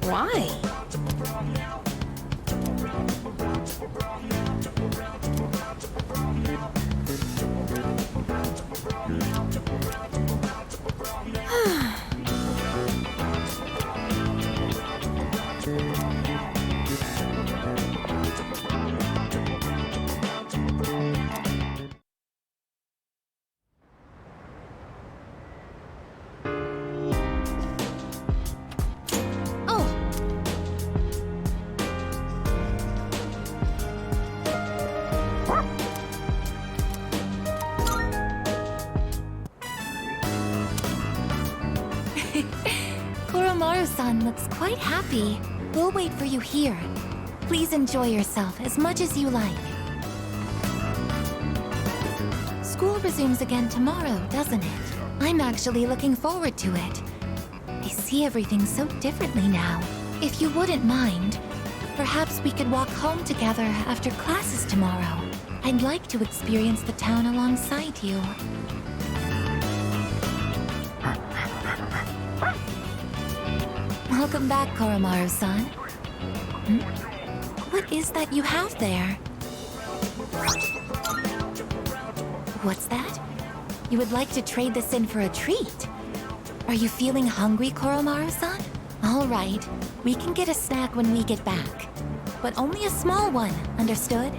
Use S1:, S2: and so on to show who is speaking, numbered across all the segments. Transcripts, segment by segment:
S1: Why?
S2: Koromaru-san looks quite happy. We'll wait for you here. Please enjoy yourself as much as you like. School resumes again tomorrow, doesn't it? I'm actually looking forward to it. I see everything so differently now. If you wouldn't mind, perhaps we could walk home together after classes tomorrow. I'd like to experience the town alongside you. Welcome back, Koromaru-san. What is that you have there? What's that? You would like to trade this in for a treat? Are you feeling hungry, Koromaru-san? All right, we can get a snack when we get back. But only a small one, understood?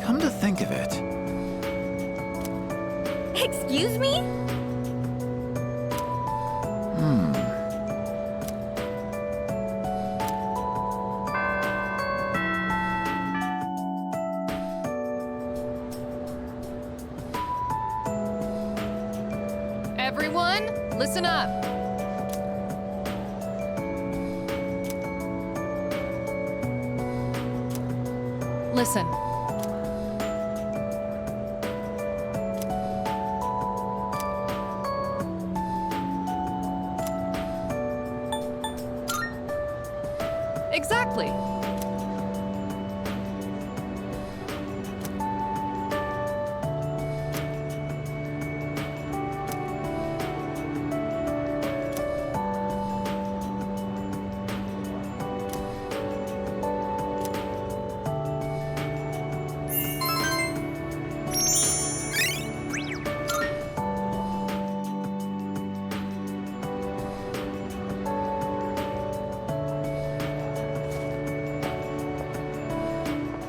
S3: Come to think of it.
S1: Excuse me?
S4: Everyone, listen up. Listen. Exactly.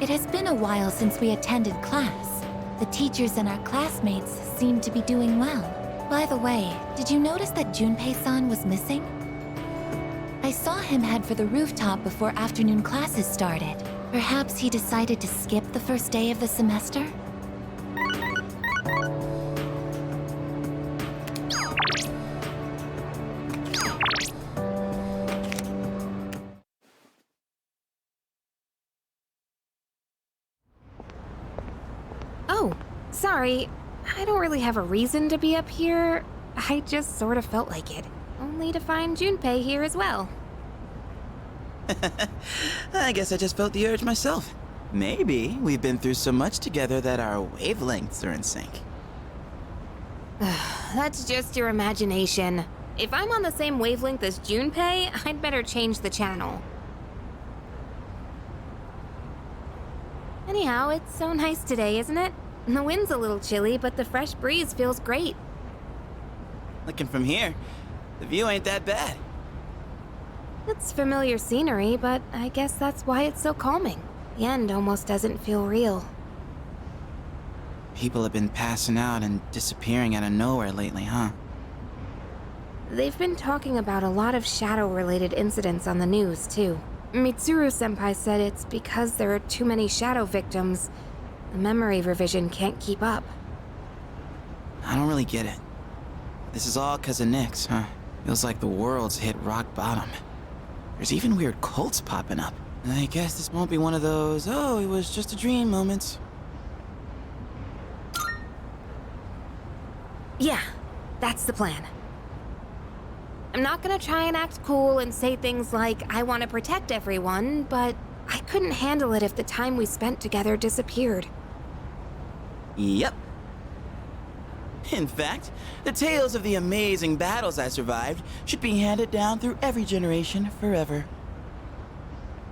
S2: It has been a while since we attended class. The teachers and our classmates seem to be doing well. By the way, did you notice that Junpei-san was missing? I saw him head for the rooftop before afternoon classes started. Perhaps he decided to skip the first day of the semester?
S1: Oh, sorry. I don't really have a reason to be up here. I just sort of felt like it. Only to find Junpei here as well.
S5: I guess I just felt the urge myself. Maybe we've been through so much together that our wavelengths are in sync.
S1: That's just your imagination. If I'm on the same wavelength as Junpei, I'd better change the channel. Anyhow, it's so nice today, isn't it? The wind's a little chilly, but the fresh breeze feels great.
S5: Looking from here, the view ain't that bad.
S1: It's familiar scenery, but I guess that's why it's so calming. The end almost doesn't feel real.
S5: People have been passing out and disappearing out of nowhere lately, huh?
S1: They've been talking about a lot of shadow-related incidents on the news, too. Mitsuru-senpai said it's because there are too many shadow victims. The memory revision can't keep up.
S5: I don't really get it. This is all 'cause of Nyx, huh? Feels like the world's hit rock bottom. There's even weird cults popping up. I guess this won't be one of those, oh, it was just a dream moments.
S1: Yeah, that's the plan. I'm not gonna try and act cool and say things like, I want to protect everyone, but I couldn't handle it if the time we spent together disappeared.
S5: Yep. In fact, the tales of the amazing battles I survived should be handed down through every generation forever.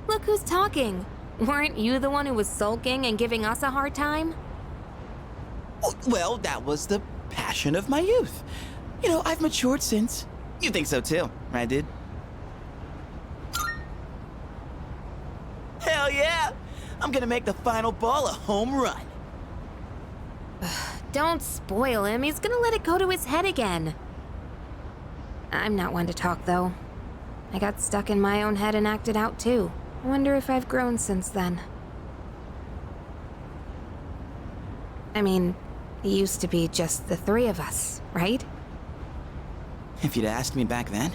S1: Look who's talking. Weren't you the one who was sulking and giving us a hard time?
S5: Well, that was the passion of my youth. You know, I've matured since. You think so too, right, dude? Hell yeah! I'm gonna make the final ball a home run.
S1: Don't spoil him. He's gonna let it go to his head again. I'm not one to talk, though. I got stuck in my own head and acted out, too. I wonder if I've grown since then. I mean, it used to be just the three of us, right?
S5: If you'd asked me back then,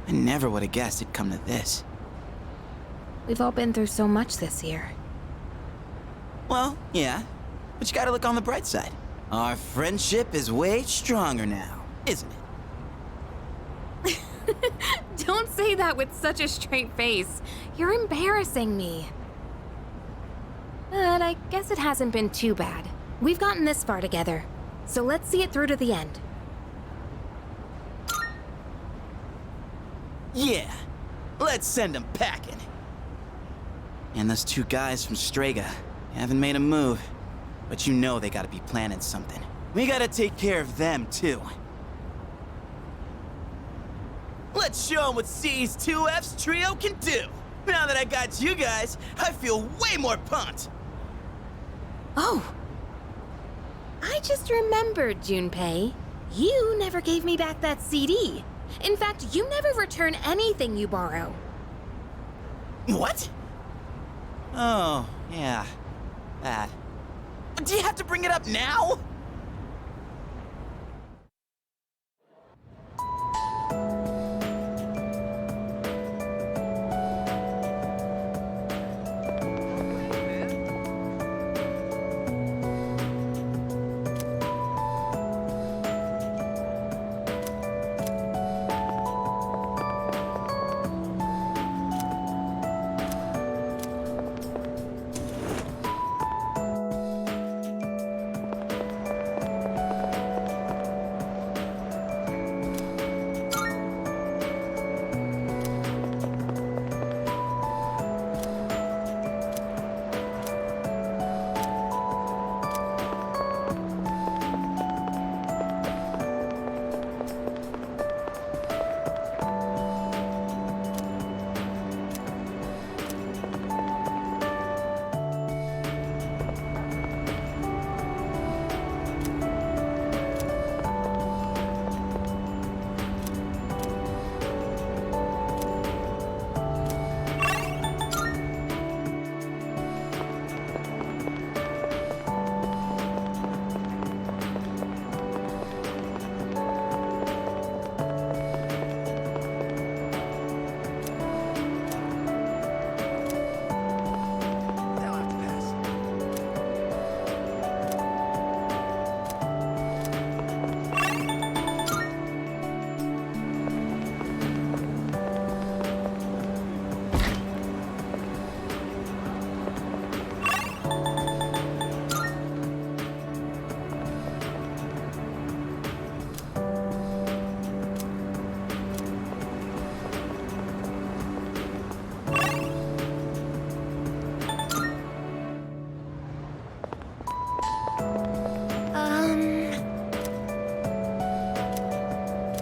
S5: I never would have guessed it'd come to this.
S1: We've all been through so much this year.
S5: Well, yeah, but you gotta look on the bright side. Our friendship is way stronger now, isn't it?
S1: Don't say that with such a straight face. You're embarrassing me. But I guess it hasn't been too bad. We've gotten this far together, so let's see it through to the end.
S5: Yeah, let's send them packing. And those two guys from Strega haven't made a move, but you know they gotta be planning something. We gotta take care of them, too. Let's show them what C's 2F's trio can do. Now that I got you guys, I feel way more pumped.
S1: Oh. I just remembered, Junpei. You never gave me back that CD. In fact, you never return anything you borrow.
S5: What? Oh, yeah. That. Do you have to bring it up now?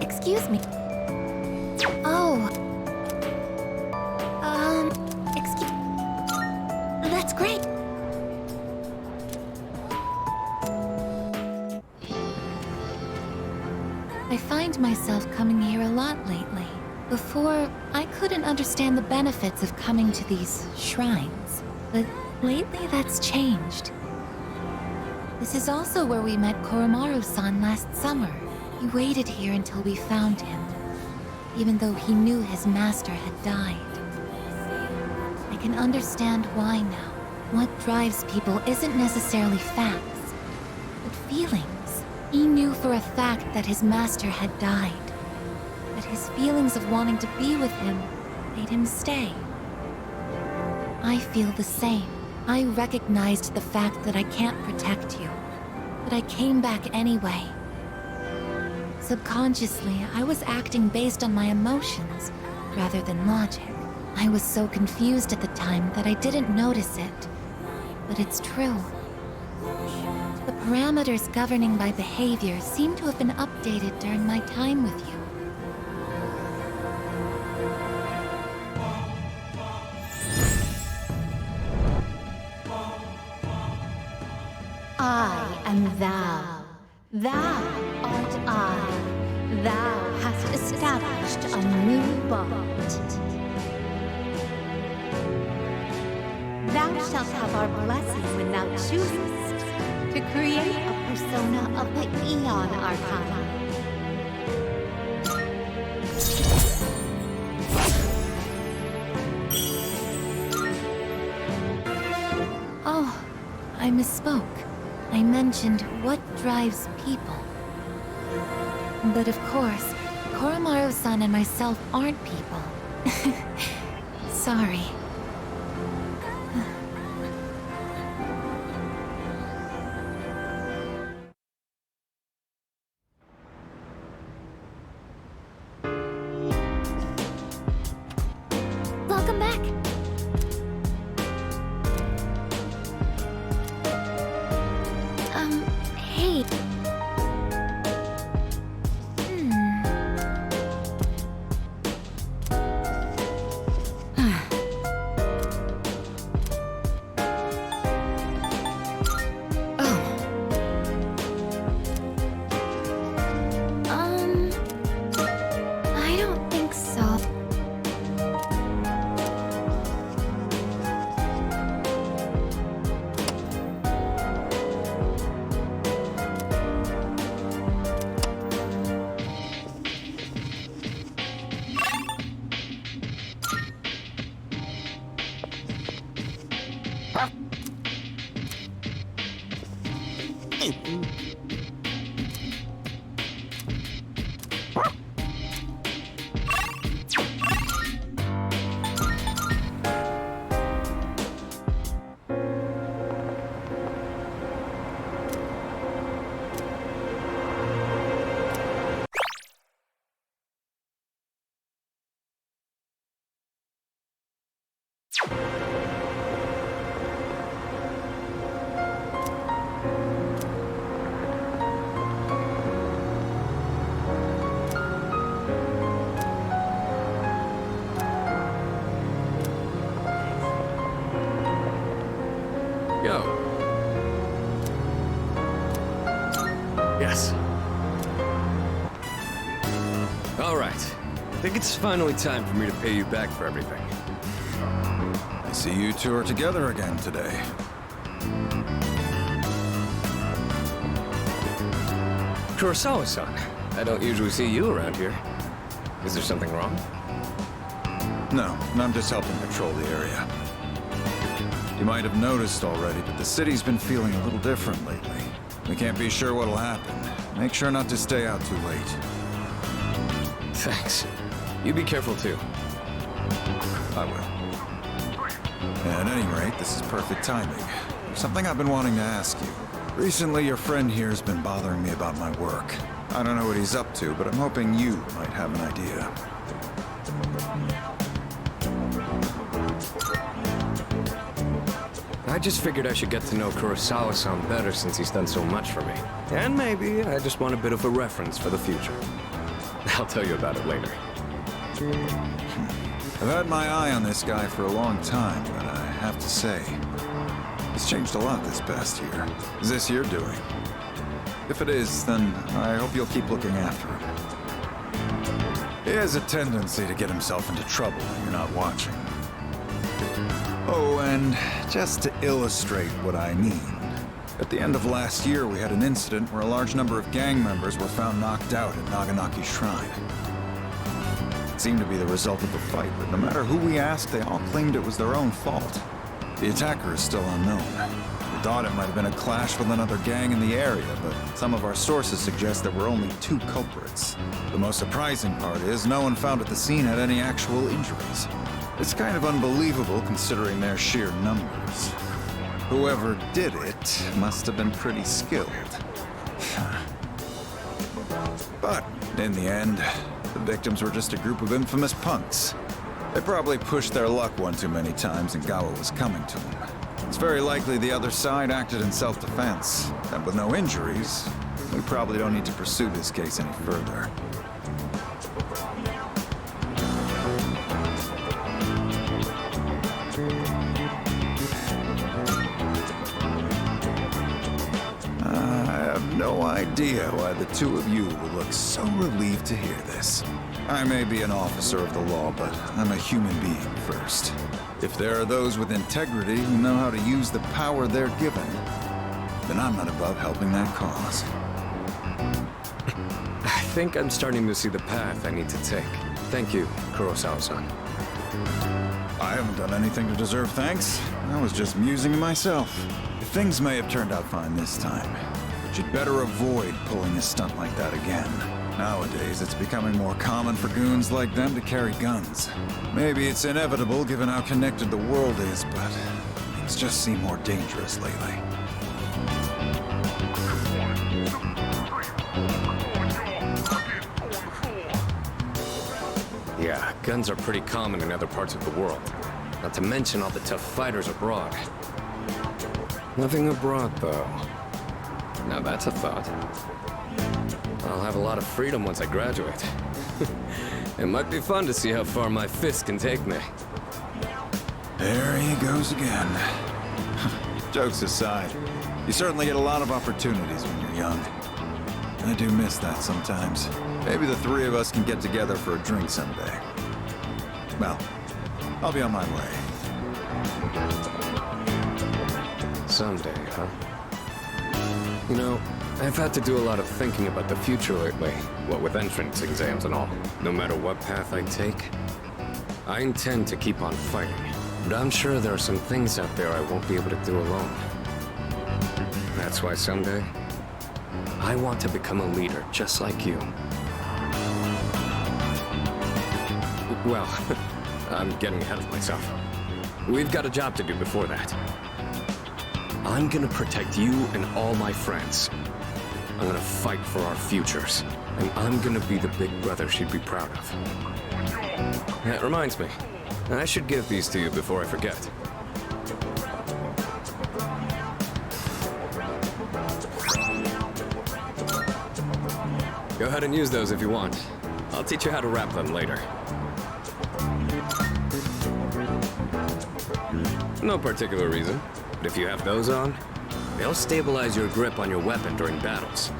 S2: Excuse me. Oh. Excuse... That's great. I find myself coming here a lot lately. Before, I couldn't understand the benefits of coming to these shrines. But lately, that's changed. This is also where we met Koromaru-san last summer. He waited here until we found him, even though he knew his master had died. I can understand why now. What drives people isn't necessarily facts, but feelings. He knew for a fact that his master had died, but his feelings of wanting to be with him made him stay. I feel the same. I recognized the fact that I can't protect you, but I came back anyway. Subconsciously, I was acting based on my emotions rather than logic. I was so confused at the time that I didn't notice it, but it's true. The parameters governing my behavior seem to have been updated during my time with you.
S6: I am thou. Thou art I. Thou hast established a new bond. Thou shalt have our blessing when thou choosest to create a persona of the Eon Arcana.
S2: Oh, I misspoke. I mentioned what drives people. But of course, Koromaru-san and myself aren't people. Sorry.
S1: Welcome back. Hey. I don't think so.
S7: Yo. Yes. All right. I think it's finally time for me to pay you back for everything.
S3: I see you two are together again today.
S7: Kurosawa-san, I don't usually see you around here. Is there something wrong?
S3: No, I'm just helping patrol the area. You might have noticed already, but the city's been feeling a little different lately. We can't be sure what'll happen. Make sure not to stay out too late.
S7: Thanks. You be careful too.
S3: I will. At any rate, this is perfect timing. Something I've been wanting to ask you. Recently, your friend here has been bothering me about my work. I don't know what he's up to, but I'm hoping you might have an idea.
S7: I just figured I should get to know Kurosawa-san better since he's done so much for me. And maybe I just want a bit of a reference for the future. I'll tell you about it later.
S3: I've had my eye on this guy for a long time, but I have to say, he's changed a lot this past year. Is this your doing? If it is, then I hope you'll keep looking after him. He has a tendency to get himself into trouble when you're not watching. Oh, and just to illustrate what I mean, At the end of last year, we had an incident where a large number of gang members were found knocked out at Naganaki's shrine. It seemed to be the result of a fight, but no matter who we asked, they all claimed it was their own fault. The attacker is still unknown. We thought it might have been a clash with another gang in the area, but some of our sources suggest there were only 2 culprits. The most surprising part is no one found at the scene had any actual injuries. It's kind of unbelievable considering their sheer numbers. Whoever did it must have been pretty skilled. But in the end, the victims were just a group of infamous punks. They probably pushed their luck one too many times and Gawa was coming to them. It's very likely the other side acted in self-defense, and with no injuries, we probably don't need to pursue this case any further. I have no idea why the 2 of you would look so relieved to hear this. I may be an officer of the law, but I'm a human being first. If there are those with integrity who know how to use the power they're given, then I'm not above helping that cause.
S7: I think I'm starting to see the path I need to take. Thank you, Kurosawa-san.
S3: I haven't done anything to deserve thanks. I was just musing to myself. Things may have turned out fine this time, but you'd better avoid pulling a stunt like that again. Nowadays, it's becoming more common for goons like them to carry guns. Maybe it's inevitable given how connected the world is, but things just seem more dangerous lately.
S7: Yeah, guns are pretty common in other parts of the world. Not to mention all the tough fighters abroad. Nothing abroad, though. Now that's a thought. I'll have a lot of freedom once I graduate. It might be fun to see how far my fist can take me.
S3: There he goes again. Jokes aside, you certainly get a lot of opportunities when you're young. I do miss that sometimes. Maybe the 3 of us can get together for a drink someday. Well, I'll be on my way.
S7: Someday, huh? You know, I've had to do a lot of thinking about the future lately, what with entrance exams and all. No matter what path I take, I intend to keep on fighting. But I'm sure there are some things out there I won't be able to do alone. That's why someday, I want to become a leader just like you. Well, I'm getting ahead of myself. We've got a job to do before that. I'm gonna protect you and all my friends. I'm gonna fight for our futures. And I'm gonna be the big brother she'd be proud of. That reminds me. I should give these to you before I forget. Go ahead and use those if you want. I'll teach you how to wrap them later. No particular reason, but if you have those on, they'll stabilize your grip on your weapon during battles.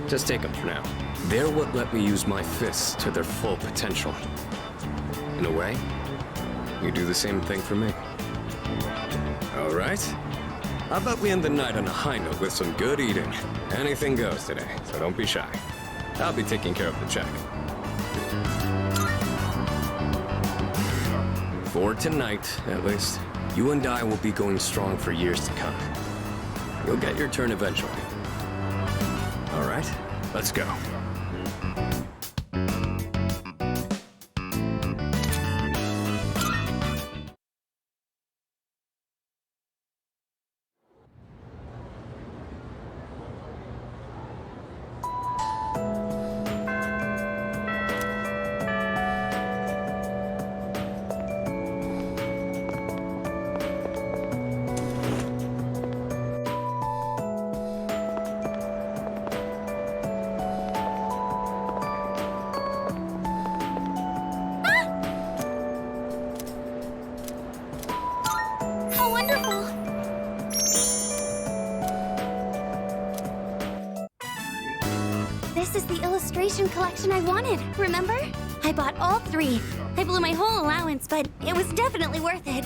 S7: Just take them for now. They're what let me use my fists to their full potential. In a way, you do the same thing for me. All right? How about we end the night on a high note with some good eating? Anything goes today, so don't be shy. I'll be taking care of the check. For tonight, at least, you and I will be going strong for years to come. You'll get your turn eventually. All right, let's go.
S8: This is the illustration collection I wanted, remember? I bought all 3. I blew my whole allowance, but it was definitely worth it.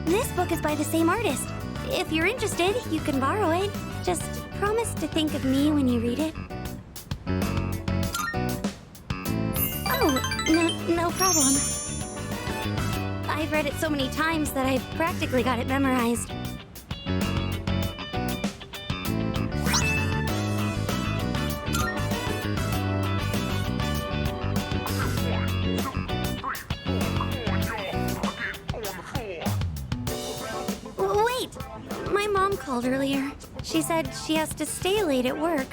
S8: This book is by the same artist. if you're interested, you can borrow it. Just promise to think of me when you read it. Oh, no problem. I've read it so many times that I've practically got it memorized. Wait! My mom called earlier. She said she has to stay late at work.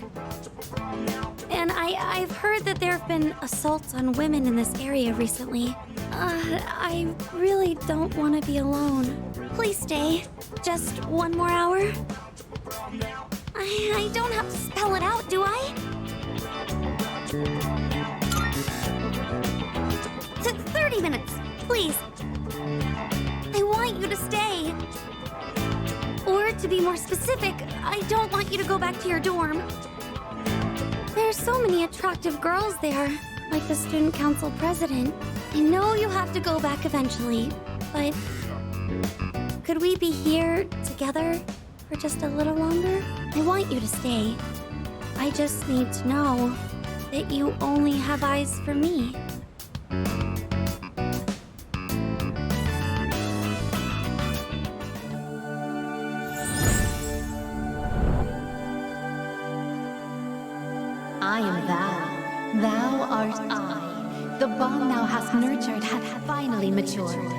S8: And I've heard that there have been assaults on women in this area recently. I really don't want to be alone. Please stay. Just one more hour? I don't have to spell it out, do I? 30 minutes, please. I want you to stay. Or to be more specific, I don't want you to go back to your dorm. There's so many attractive girls there, like the student council president. I know you'll have to go back eventually, but could we be here together for just a little longer? I want you to stay. I just need to know that you only have eyes for me.
S6: I am thou. Thou art I. The bond thou hast nurtured hath finally matured.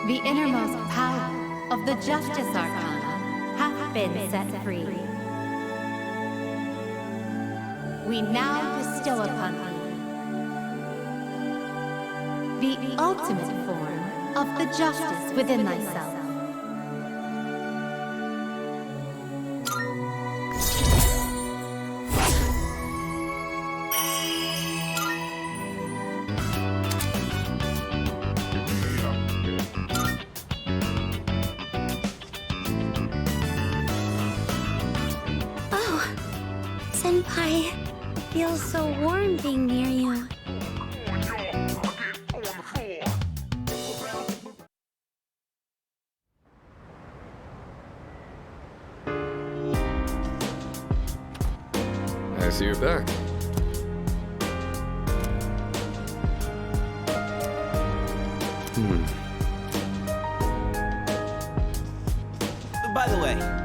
S6: The innermost power of the Justice Arcana hath been set free. We now bestow upon thee the ultimate form of the justice within thyself.
S8: Senpai, it feels so warm being near you.
S7: I see you're back.
S5: By the way,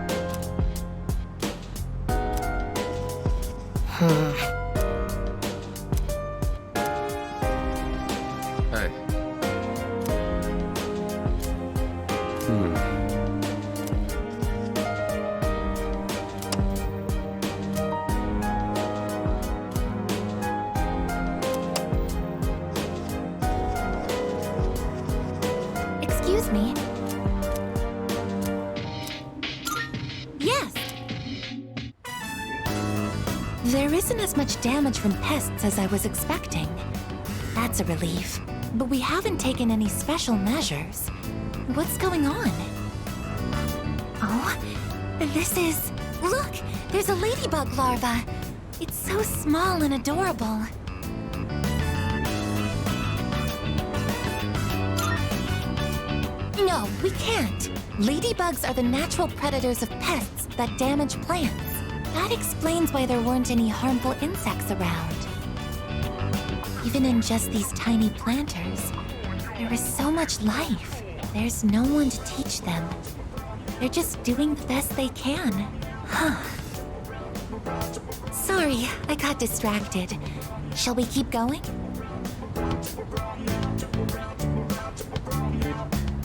S7: Hey.
S2: Excuse me. Yes. There isn't as much damage from pests as I was expecting. That's a relief. But we haven't taken any special measures. What's going on? Oh, this is... Look! There's a ladybug larva. It's so small and adorable. No, we can't. Ladybugs are the natural predators of pests that damage plants. That explains why there weren't any harmful insects around. Even in just these tiny planters, there is so much life. There's no one to teach them. They're just doing the best they can. Huh. Sorry, I got distracted. Shall we keep going?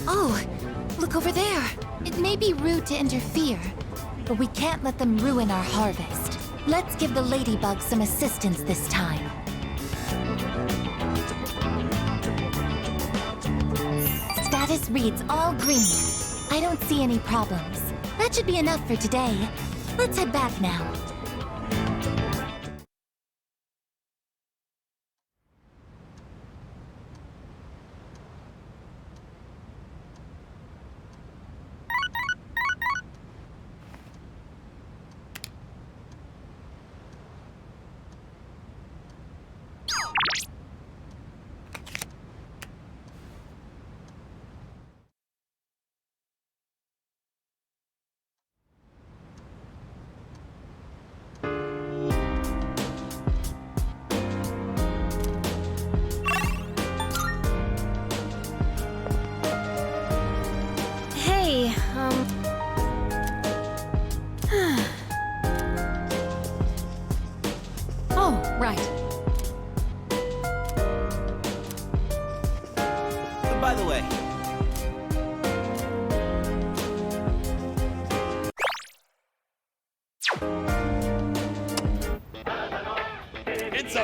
S2: Oh, look over there. It may be rude to interfere, but we can't let them ruin our harvest. Let's give the ladybugs some assistance this time. Status reads all green. I don't see any problems. That should be enough for today. Let's head back now.
S4: Oh, right.
S5: By the way,
S9: It's a...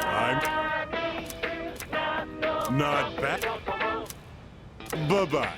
S9: I'm... Not bad. Bye-bye.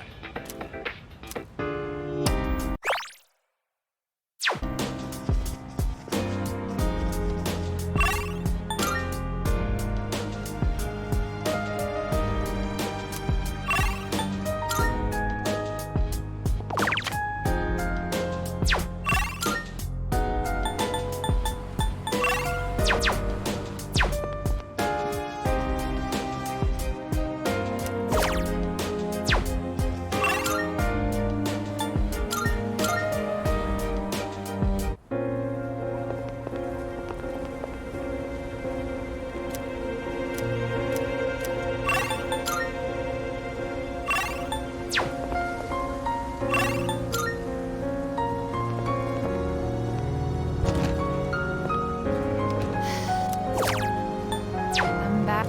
S4: I'm back.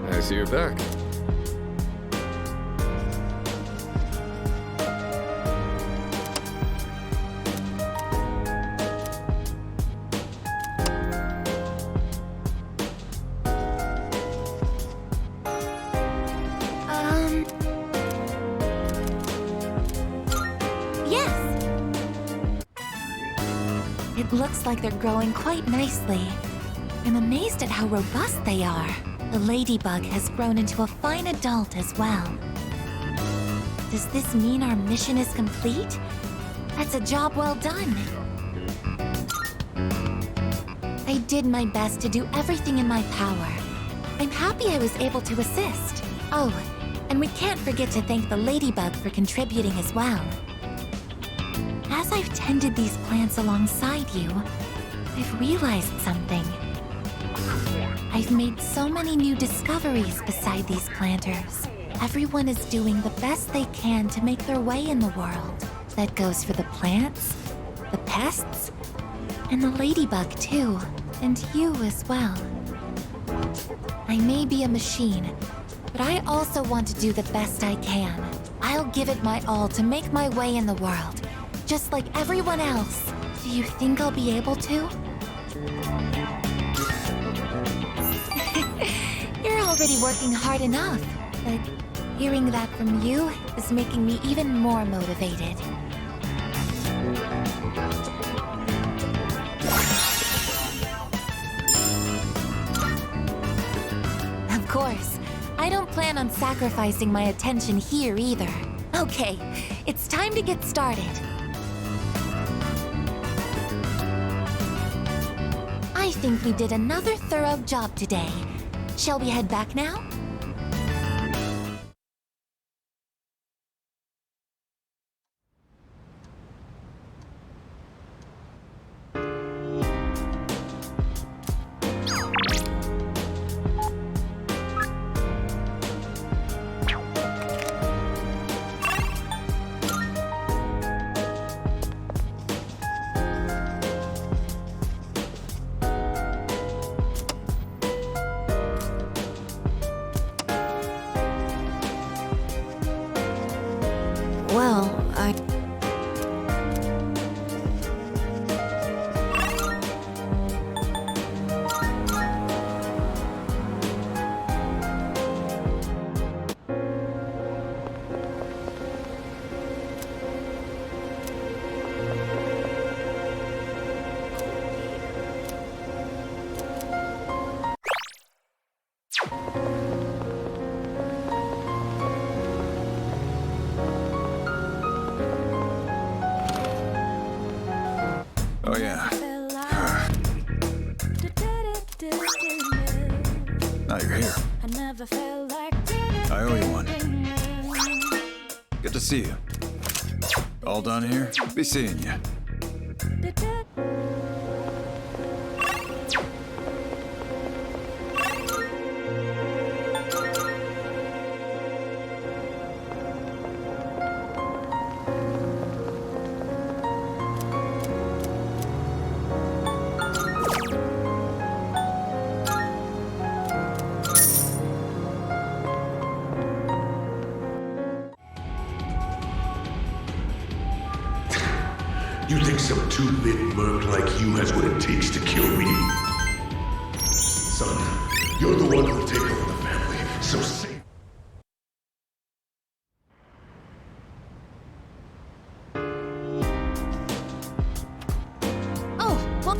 S7: I see you're back.
S2: Yes. It looks like they're growing quite nicely. I'm amazed at how robust they are. The ladybug has grown into a fine adult as well. Does this mean our mission is complete? That's a job well done. I did my best to do everything in my power. I'm happy I was able to assist. Oh, and we can't forget to thank the ladybug for contributing as well. As I've tended these plants alongside you, I've realized something. I've made so many new discoveries beside these planters. Everyone is doing the best they can to make their way in the world. That goes for the plants, the pests, and the ladybug too, and you as well. I may be a machine, but I also want to do the best I can. I'll give it my all to make my way in the world, just like everyone else. Do you think I'll be able to? You're already working hard enough, but hearing that from you is making me even more motivated. Of course, I don't plan on sacrificing my attention here either. Okay, it's time to get started. I think we did another thorough job today. Shall we head back now?
S3: you're here.
S10: I never felt like
S3: I owe you one. Good to see you. All done here? Be seeing you.
S11: You think some two-bit merc like you has what it takes to kill me? Son, you're the one who'll take over the family, so say...
S1: Oh, well.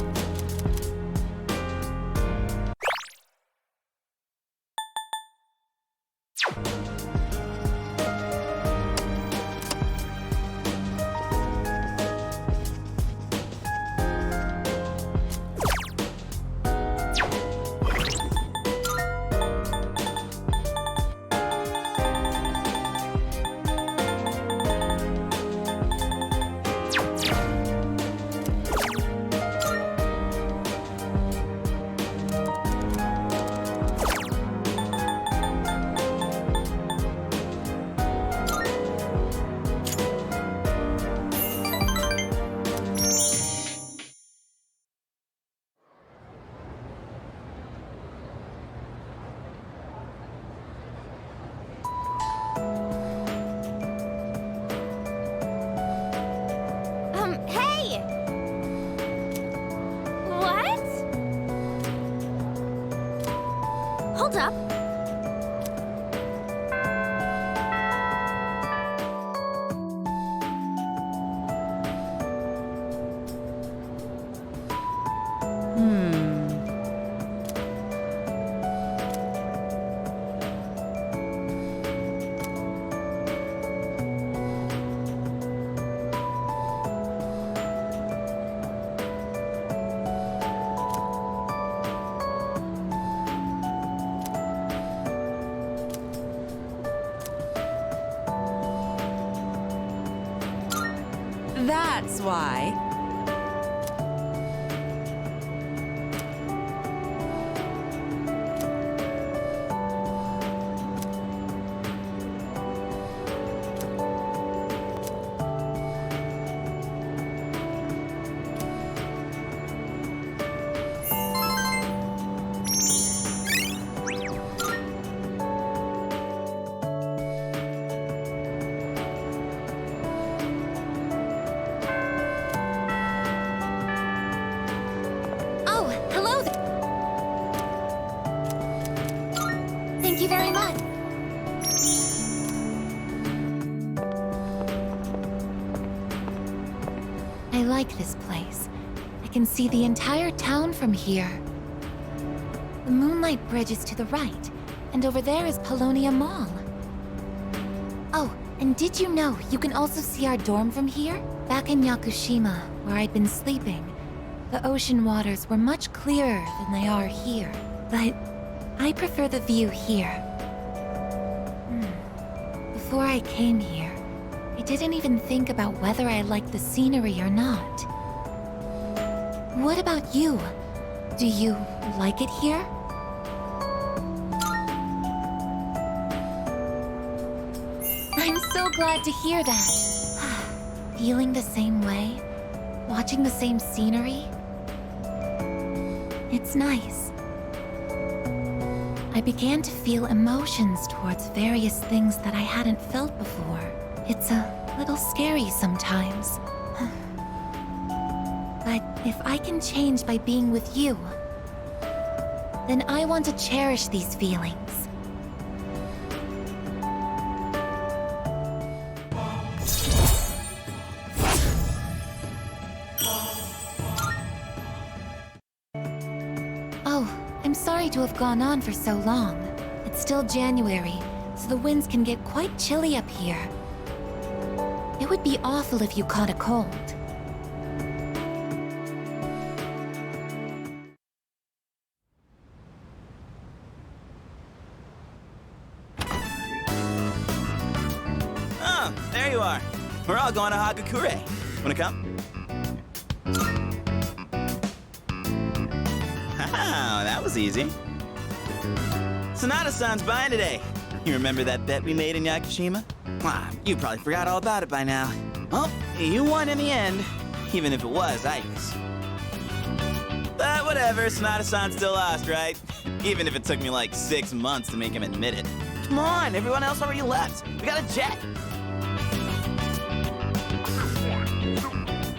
S1: Hey! What? Hold up.
S4: That's why.
S2: Oh, hello there. Thank you very much. I like this place. I can see the entire town from here. The Moonlight Bridge is to the right, and over there is Polonia Mall. Oh, and did you know you can also see our dorm from here? Back in Yakushima, where I'd been sleeping, the ocean waters were much clearer than they are here. But I prefer the view here. Before I came here, I didn't even think about whether I liked the scenery or not. What about you? Do you like it here? I'm so glad to hear that. Feeling the same way? Watching the same scenery? It's nice. I began to feel emotions towards various things that I hadn't felt before. It's a little scary sometimes. But if I can change by being with you, then I want to cherish these feelings. Oh, I'm sorry to have gone on for so long. It's still January, so the winds can get quite chilly up here. It would be awful if you caught a cold.
S5: bar. We're all going to Hagakure. Wanna come? Wow, that was easy. Sonata-san's buying today. You remember that bet we made in Yakushima? Ah, you probably forgot all about it by now. Well, you won in the end, even if it was ice. But whatever, Sonata-san still lost, right? Even if it took me like 6 months to make him admit it. Come on, everyone else already left. We got a jet.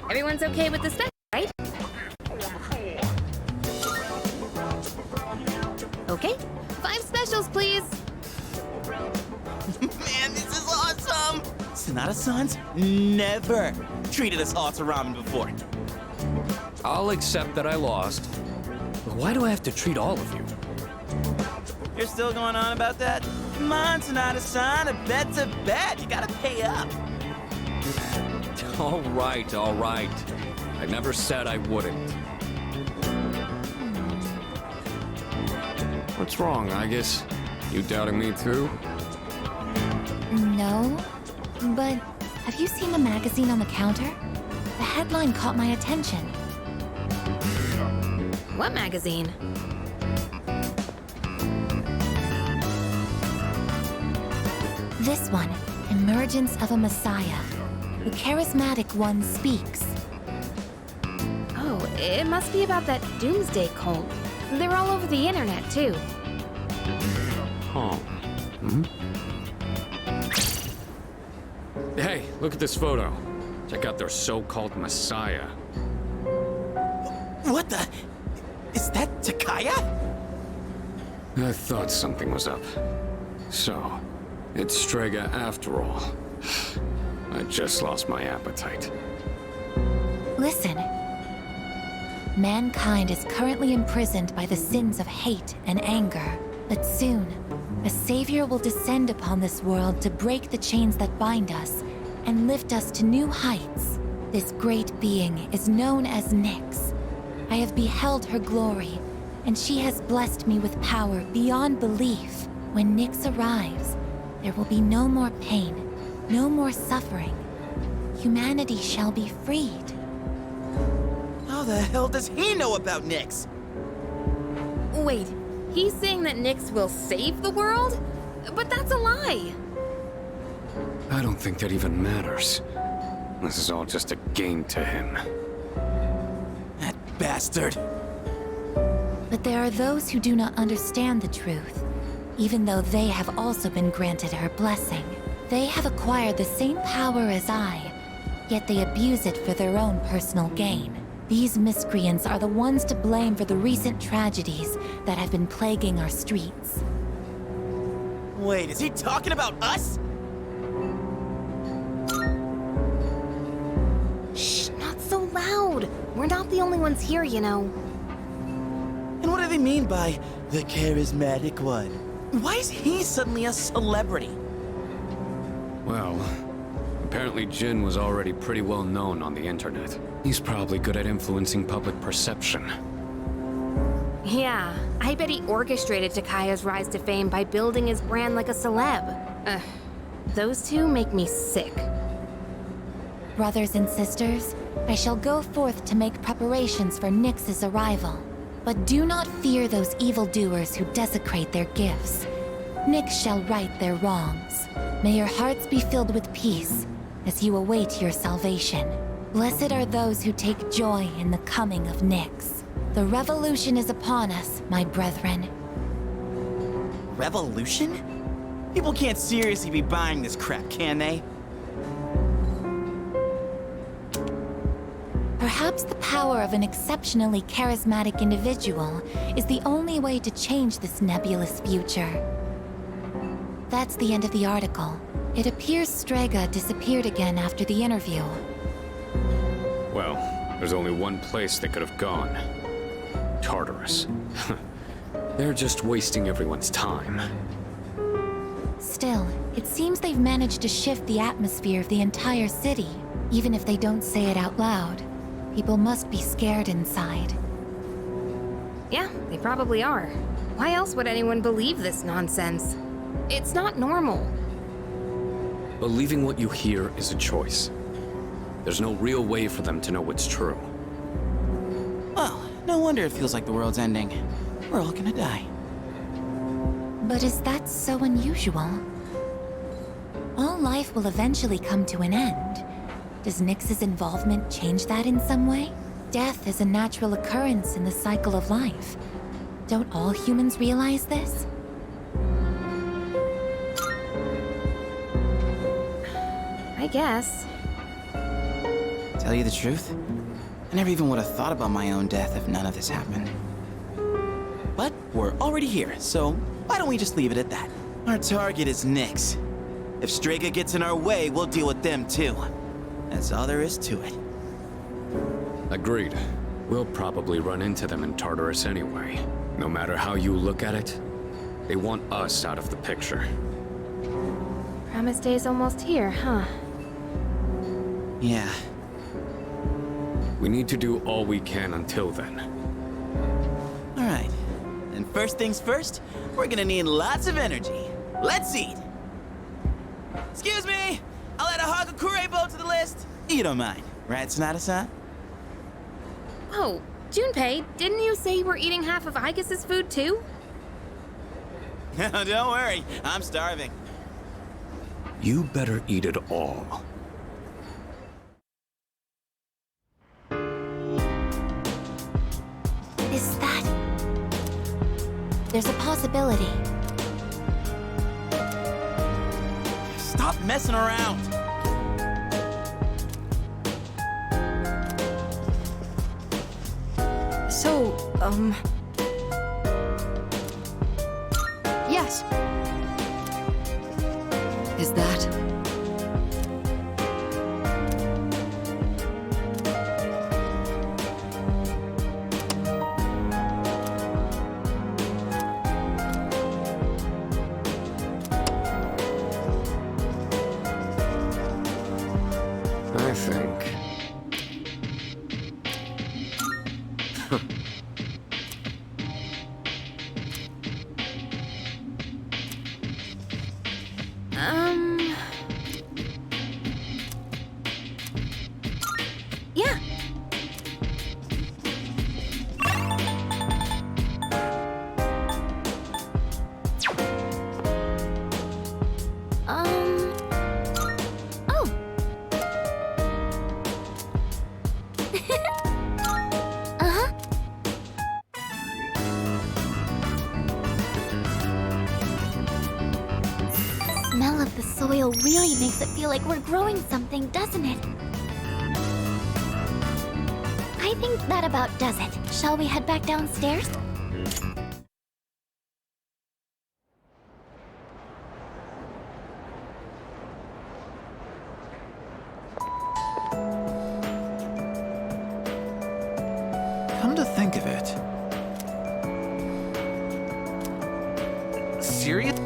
S1: Everyone's okay with the stuff, right? Okay, 5 specials, please.
S5: Man, this is awesome! Sonata-san's never treated us all to ramen before.
S7: I'll accept that I lost. But why do I have to treat all of you?
S5: You're still going on about that? Come on, Sonata-san, a bet's a bet. You gotta pay up.
S7: All right, all right. I never said I wouldn't. What's wrong, I guess? You doubting me too?
S2: No, but have you seen the magazine on the counter? The headline caught my attention.
S1: What magazine?
S2: This one, Emergence of a Messiah. The charismatic one speaks.
S1: Oh, it must be about that doomsday cult. They're all over the internet, too.
S7: Huh. Hey, look at this photo. Check out their so-called messiah.
S5: What the? Is that Takaya?
S7: I thought something was up. So, it's Strega after all. I just lost my appetite.
S2: Listen. Mankind is currently imprisoned by the sins of hate and anger. But soon, a savior will descend upon this world to break the chains that bind us and lift us to new heights. This great being is known as Nyx. I have beheld her glory, and she has blessed me with power beyond belief. When Nyx arrives, there will be no more pain, no more suffering. Humanity shall be freed.
S5: How the hell does he know about Nyx?
S1: Wait, he's saying that Nyx will save the world? But that's a lie!
S7: I don't think that even matters. This is all just a game to him.
S5: That bastard.
S2: But there are those who do not understand the truth, even though they have also been granted her blessing. They have acquired the same power as I, yet they abuse it for their own personal gain. These miscreants are the ones to blame for the recent tragedies that have been plaguing our streets.
S5: Wait, is he talking about us?
S1: Shh, not so loud. We're not the only ones here, you know.
S5: And what do they mean by the charismatic one? Why is he suddenly a celebrity?
S7: Well, apparently Jin was already pretty well known on the internet. He's probably good at influencing public perception.
S1: Yeah, I bet he orchestrated Takaya's rise to fame by building his brand like a celeb. Those two make me sick.
S2: Brothers and sisters, I shall go forth to make preparations for Nyx's arrival. But do not fear those evildoers who desecrate their gifts. Nyx shall right their wrongs. May your hearts be filled with peace as you await your salvation. Blessed are those who take joy in the coming of Nyx. The revolution is upon us, my brethren.
S5: Revolution? People can't seriously be buying this crap, can they?
S2: Perhaps the power of an exceptionally charismatic individual is the only way to change this nebulous future. That's the end of the article. It appears Strega disappeared again after the interview.
S7: Well, there's only one place they could have gone. Tartarus. They're just wasting everyone's time.
S2: Still, it seems they've managed to shift the atmosphere of the entire city. Even if they don't say it out loud, people must be scared inside.
S1: Yeah, they probably are. Why else would anyone believe this nonsense? It's not normal.
S7: Believing what you hear is a choice. There's no real way for them to know what's true.
S5: Well, no wonder it feels like the world's ending. We're all gonna die.
S2: But is that so unusual? All life will eventually come to an end. Does Nyx's involvement change that in some way? Death is a natural occurrence in the cycle of life. Don't all humans realize this?
S1: I guess.
S5: Tell you the truth, I never even would have thought about my own death if none of this happened. But we're already here, so why don't we just leave it at that? Our target is Nyx. If Strega gets in our way, we'll deal with them too. That's all there is to it.
S7: Agreed. We'll probably run into them in Tartarus anyway. No matter how you look at it, they want us out of the picture.
S1: Promise Day's almost here, huh?
S5: Yeah.
S7: We need to do all we can until then.
S5: All right. And first things first, we're gonna need lots of energy. Let's eat. Excuse me! I'll add a Hagakure bow to the list. You don't mind, right, Sonata-san?
S1: Oh, Junpei, didn't you say you were eating half of Aigis' food too?
S5: Don't worry, I'm starving.
S7: You better eat it all.
S2: Is that... There's a possibility.
S5: Stop messing around.
S4: So, yes. Is that...
S7: I think.
S1: Yeah.
S8: Oh. Uh-huh. The smell of the soil really makes it feel like we're growing something, doesn't it? I think that about does it. Shall we head back downstairs?
S3: Come to think of it. Serious?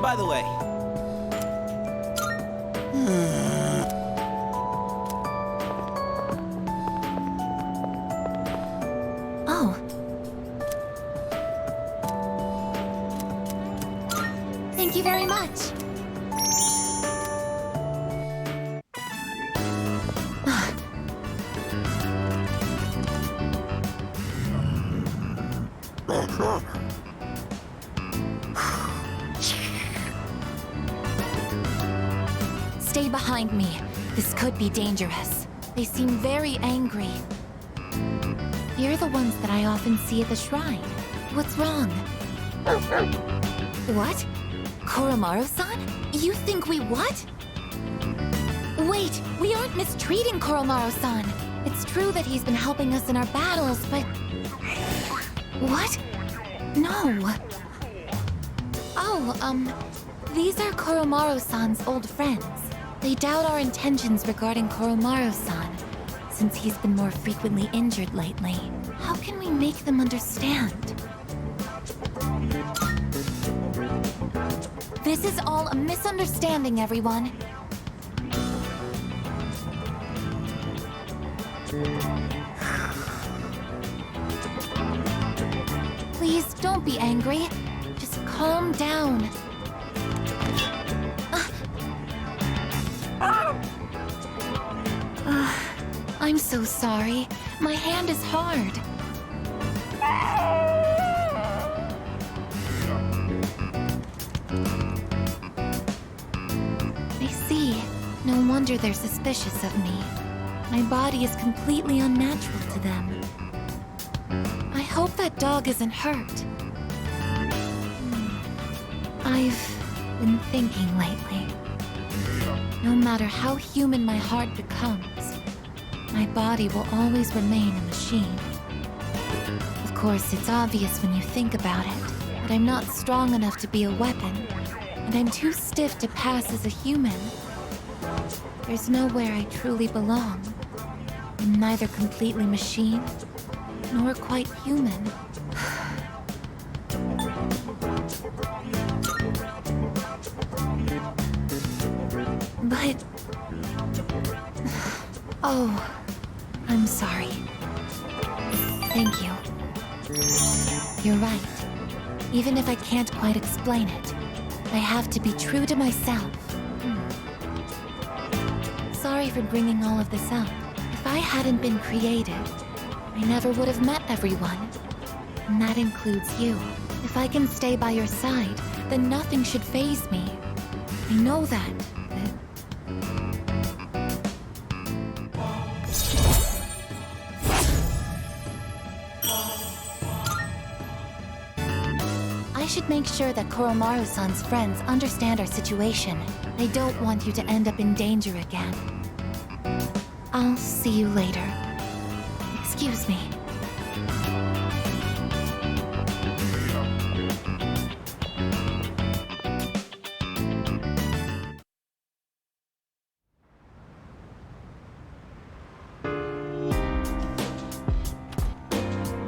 S5: By the way.
S2: Oh.
S8: Thank you very much.
S2: Stay behind me. This could be dangerous. They seem very angry. You're the ones that I often see at the shrine. What's wrong? What? Koromaru-san? You think we what? Wait, we aren't mistreating Koromaru-san. It's true that he's been helping us in our battles, but... What? No. Oh, these are Koromaru-san's old friends. They doubt our intentions regarding Koromaru-san, since he's been more frequently injured lately. How can we make them understand? This is all a misunderstanding, everyone. Please, don't be angry. Just calm down. I'm so sorry. My hand is hard. I see. No wonder they're suspicious of me. My body is completely unnatural to them. I hope that dog isn't hurt. I've been thinking lately. No matter how human my heart becomes, my body will always remain a machine. Of course, it's obvious when you think about it, but I'm not strong enough to be a weapon, and I'm too stiff to pass as a human. There's nowhere I truly belong. I'm neither completely machine, nor quite human. But... Oh, I'm sorry. Thank you. You're right. Even if I can't quite explain it, I have to be true to myself. Sorry for bringing all of this up. If I hadn't been created, I never would have met everyone. And that includes you. If I can stay by your side, then nothing should faze me. I know that. I should make sure that Koromaru-san's friends understand our situation. I don't want you to end up in danger again. I'll see you later. Excuse me.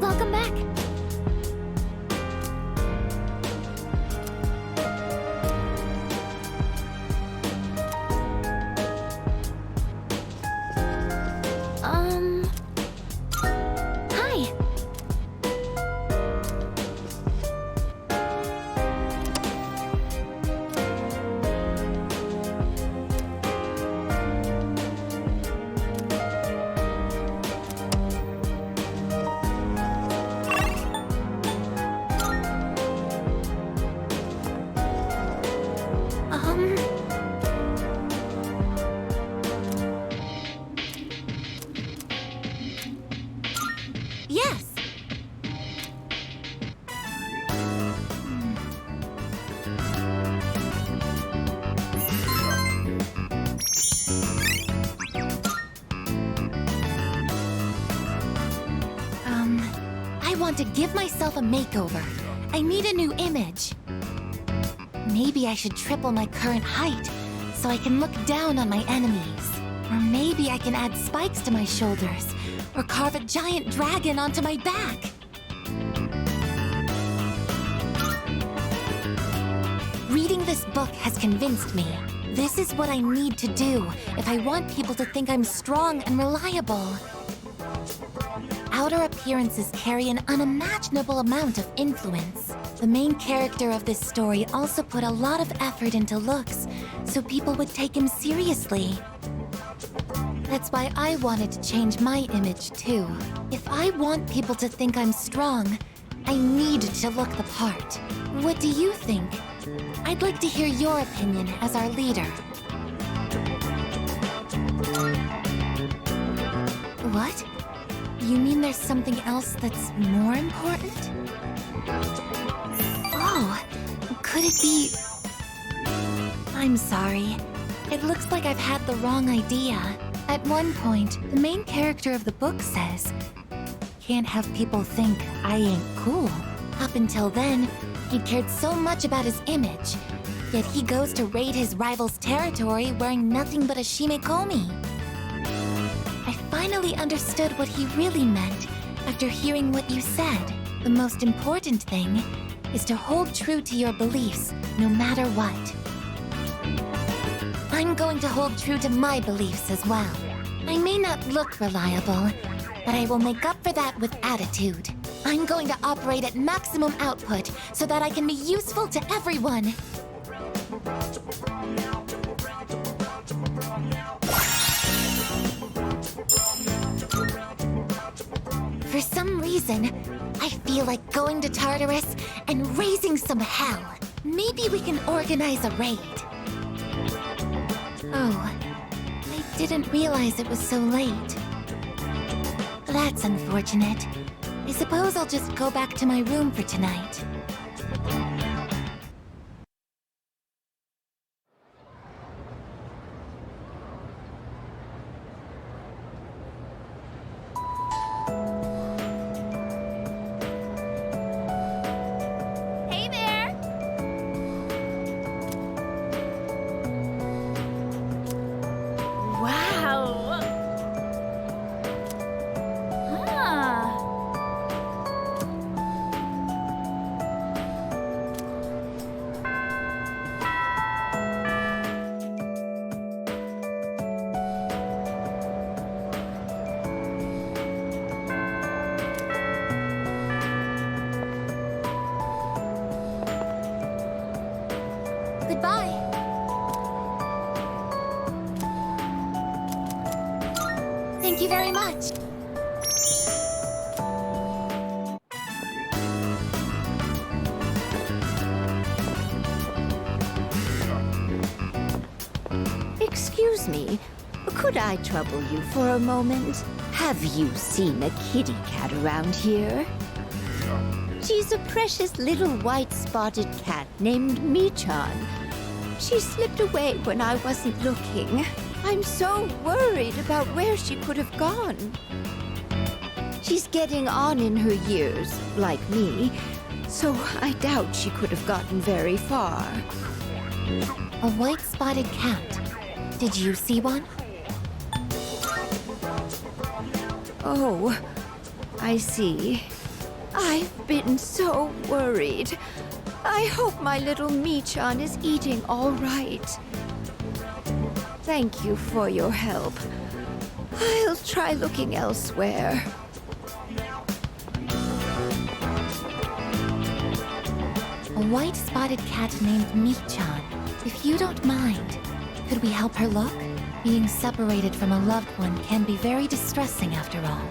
S8: Welcome back. Hi. Yes.
S2: I want to give myself a makeover. I need a new image. Maybe I should triple my current height so I can look down on my enemies. Or maybe I can add spikes to my shoulders or carve a giant dragon onto my back. Reading this book has convinced me. This is what I need to do if I want people to think I'm strong and reliable. Outer appearances carry an unimaginable amount of influence. The main character of this story also put a lot of effort into looks, so people would take him seriously. That's why I wanted to change my image too. If I want people to think I'm strong, I need to look the part. What do you think? I'd like to hear your opinion as our leader. What? You mean there's something else that's more important? Oh, could it be... I'm sorry. It looks like I've had the wrong idea. At one point, the main character of the book says, "Can't have people think I ain't cool." Up until then, he cared so much about his image, yet he goes to raid his rival's territory wearing nothing but a shimekomi. I finally understood what he really meant after hearing what you said. The most important thing is to hold true to your beliefs, no matter what. I'm going to hold true to my beliefs as well. I may not look reliable, but I will make up for that with attitude. I'm going to operate at maximum output so that I can be useful to everyone. For some reason, I feel like going to Tartarus and raising some hell. Maybe we can organize a raid. Oh, I didn't realize it was so late. That's unfortunate. I suppose I'll just go back to my room for tonight.
S8: Hey there!
S6: Wow! Ah.
S2: Goodbye. Thank you very much.
S6: Excuse me, could I trouble you for a moment? Have you seen a kitty cat around here? She's a precious little white spotted cat named Michan. She slipped away when I wasn't looking. I'm so worried about where she could have gone. She's getting on in her years, like me, so I doubt she could have gotten very far.
S2: A white spotted cat. Did you see one?
S6: Oh, I see. I've been so worried. I hope my little Michan is eating all right. Thank you for your help. I'll try looking elsewhere.
S2: A white spotted cat named Michan. If you don't mind, could we help her look? Being separated from a loved one can be very distressing after all.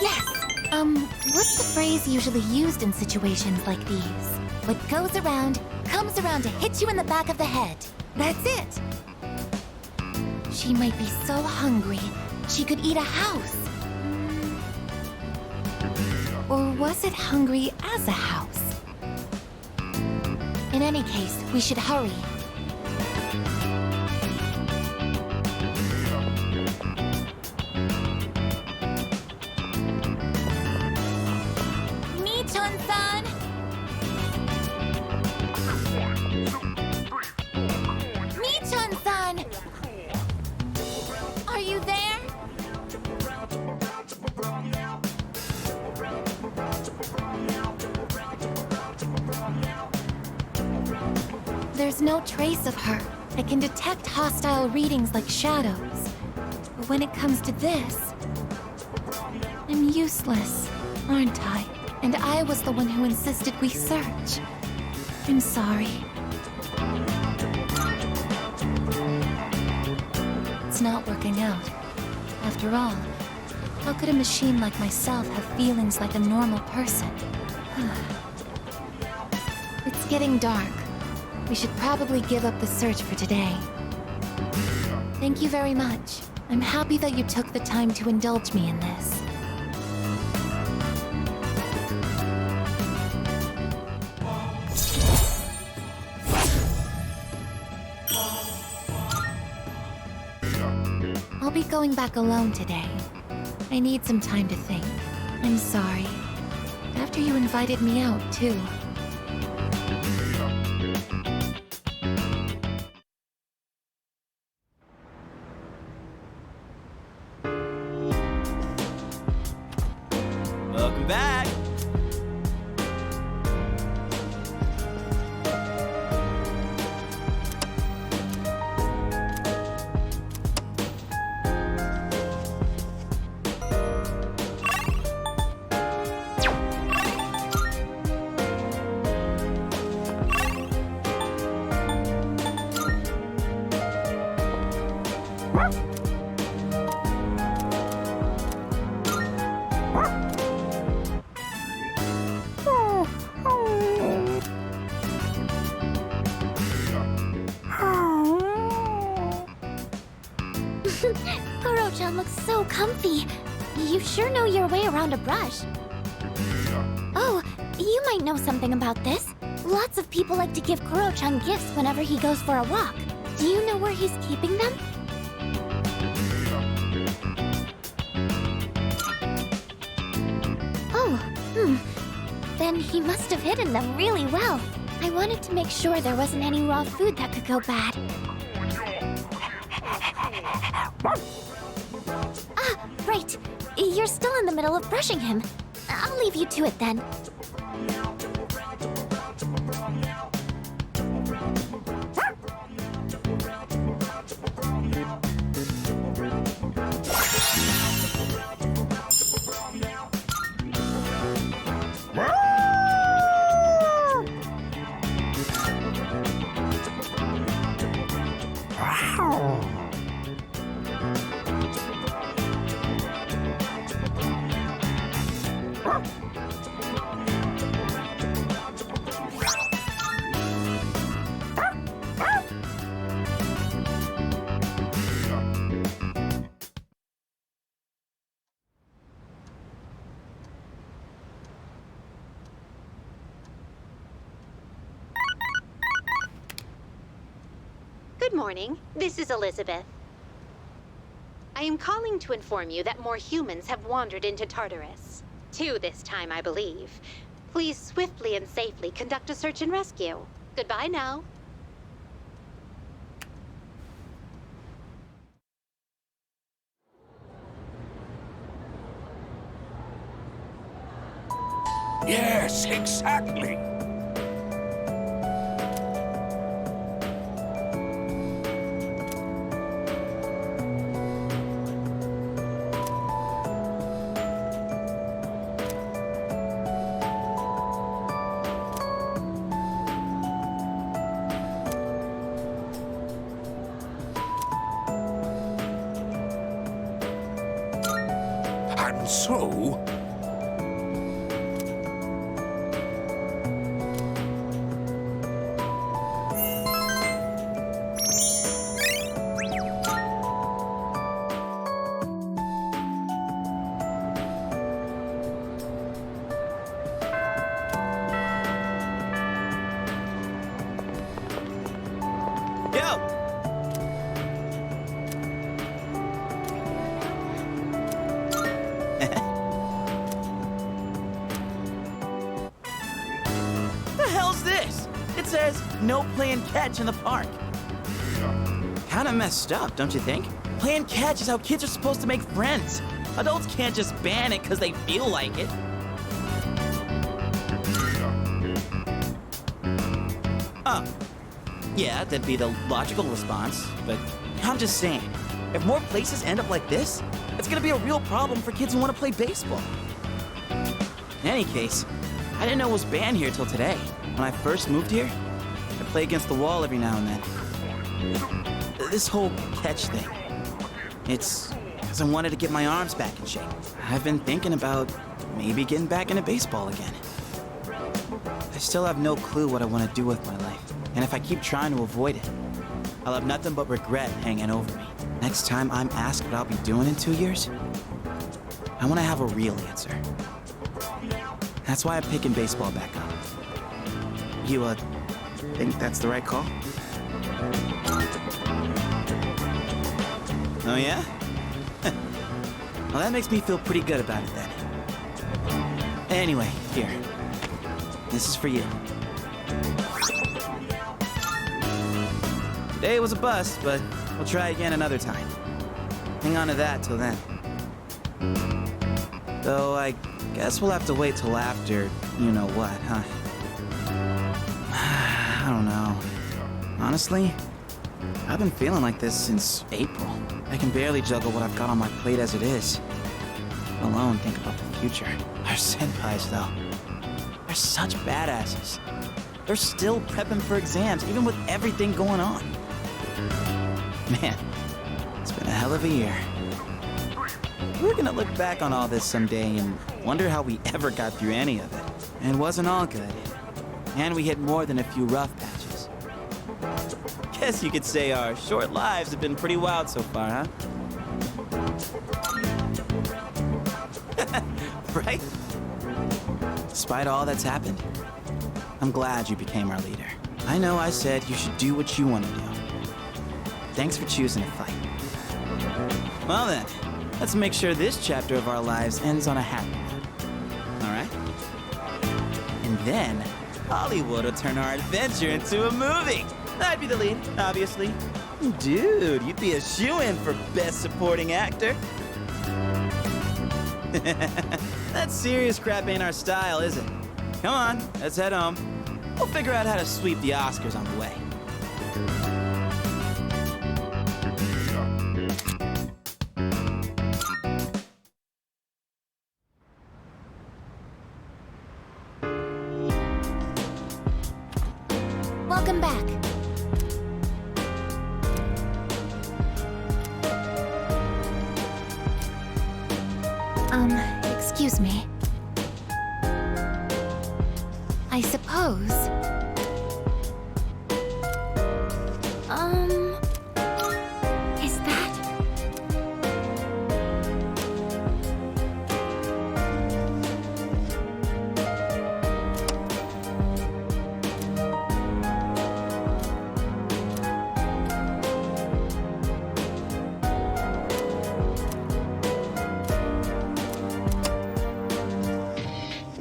S2: Yes! What's the phrase usually used in situations like these? What goes around, comes around to hit you in the back of the head. That's it! She might be so hungry, she could eat a house. Or was it hungry as a house? In any case, we should hurry. Michan-san! Michan-san! Are you there? There's no trace of her. I can detect hostile readings like shadows. But when it comes to this, I'm useless, aren't I? And I was the one who insisted we search. I'm sorry. It's not working out. After all, how could a machine like myself have feelings like a normal person? It's getting dark. We should probably give up the search for today. Thank you very much. I'm happy that you took the time to indulge me in this. I'll be going back alone today. I need some time to think. I'm sorry. After you invited me out, too.
S8: Kuro-chan looks so comfy. You sure know your way around a brush. Oh, you might know something about this. Lots of people like to give Kuro-chan gifts whenever he goes for a walk. Do you know where he's keeping them? Oh, Then he must have hidden them really well. I wanted to make sure there wasn't any raw food that could go bad. Ah, right. You're still in the middle of brushing him. I'll leave you to it then.
S10: Good morning. This is Elizabeth. I am calling to inform you that more humans have wandered into Tartarus. 2 this time, I believe. Please swiftly and safely conduct a search and rescue. Goodbye now.
S11: Yes, exactly. And so...
S5: It says, no playing catch in the park. Kinda messed up, don't you think? Playing catch is how kids are supposed to make friends. Adults can't just ban it because they feel like it. Oh. Yeah, that'd be the logical response, but I'm just saying, if more places end up like this, it's gonna be a real problem for kids who want to play baseball. In any case, I didn't know it was banned here till today. When I first moved here, I play against the wall every now and then. This whole catch thing, it's because I wanted to get my arms back in shape. I've been thinking about maybe getting back into baseball again. I still have no clue what I want to do with my life, and if I keep trying to avoid it, I'll have nothing but regret hanging over me. Next time I'm asked what I'll be doing in 2 years, I want to have a real answer. That's why I'm picking baseball back up. You, think that's the right call? Oh, yeah? Well, that makes me feel pretty good about it, then. Anyway, here. This is for you. Today was a bust, but we'll try again another time. Hang on to that till then. Though I guess we'll have to wait till after you-know-what, huh? I don't know. Honestly, I've been feeling like this since April. I can barely juggle what I've got on my plate as it is. Let alone think about the future. Our senpais, though. They're such badasses. They're still prepping for exams, even with everything going on. Man, It's been a hell of a year. We're gonna look back on all this someday and wonder how we ever got through any of it. And it wasn't all good. And we hit more than a few rough patches. Guess you could say our short lives have been pretty wild so far, huh? Right? Despite all that's happened, I'm glad you became our leader. I know I said you should do what you want to do. Thanks for choosing to fight. Well then, let's make sure this chapter of our lives ends on a happy note. All right? And then, Hollywood will turn our adventure into a movie. I'd be the lead, obviously. Dude, you'd be a shoo-in for Best Supporting Actor. That serious crap ain't our style, is it? Come on, let's head home. We'll figure out how to sweep the Oscars on the way.
S2: Welcome back. Excuse me. I suppose. Is that?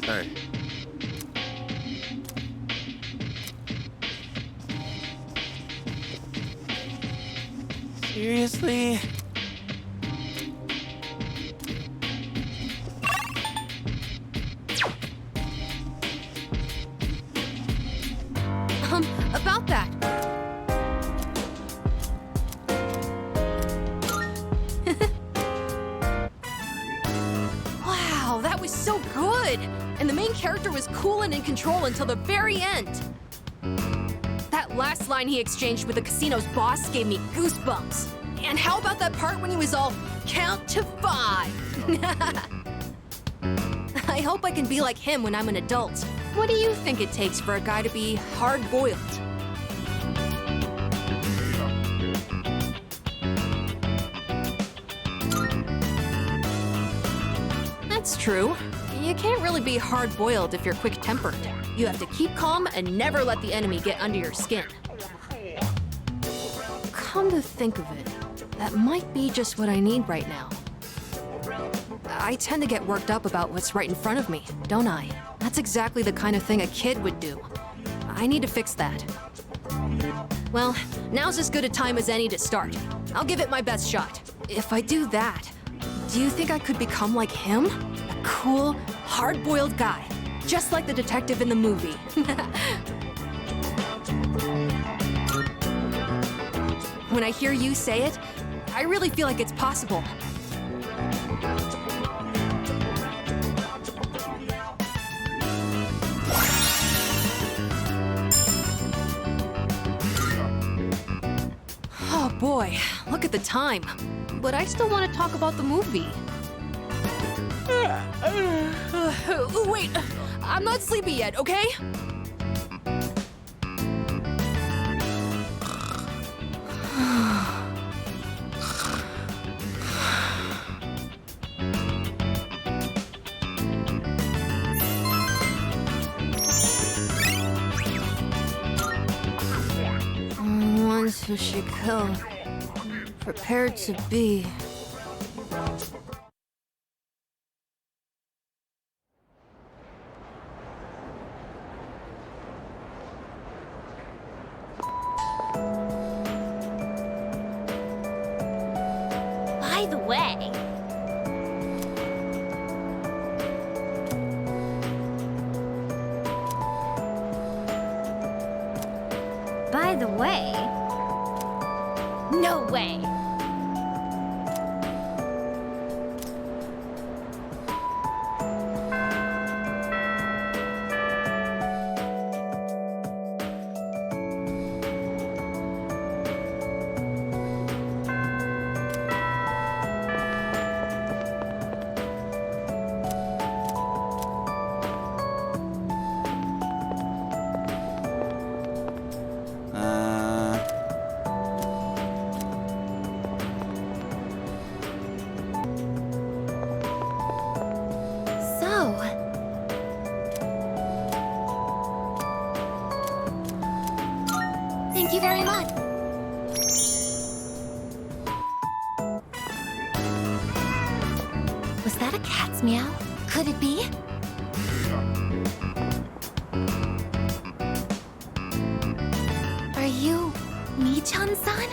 S7: Hey.
S5: Seriously?
S4: About that. Wow, that was so good! And the main character was cool and in control until the very end. That last line he exchanged with the casino's boss gave me goosebumps. And how about that part when he was all, count to 5? I hope I can be like him when I'm an adult. What do you think it takes for a guy to be hard-boiled? That's true. You can't really be hard-boiled if you're quick-tempered. You have to keep calm and never let the enemy get under your skin. Come to think of it, that might be just what I need right now. I tend to get worked up about what's right in front of me, don't I? That's exactly the kind of thing a kid would do. I need to fix that. Well, now's as good a time as any to start. I'll give it my best shot. If I do that, do you think I could become like him? A cool, hard-boiled guy, just like the detective in the movie. When I hear you say it, I really feel like it's possible. Oh boy, look at the time. But I still want to talk about the movie. Wait, I'm not sleepy yet, okay? Once who she killed, prepared to be.
S8: By the way, no way.
S2: you very much. Was that a cat's meow? Could it be? Are you Mii-chan-san?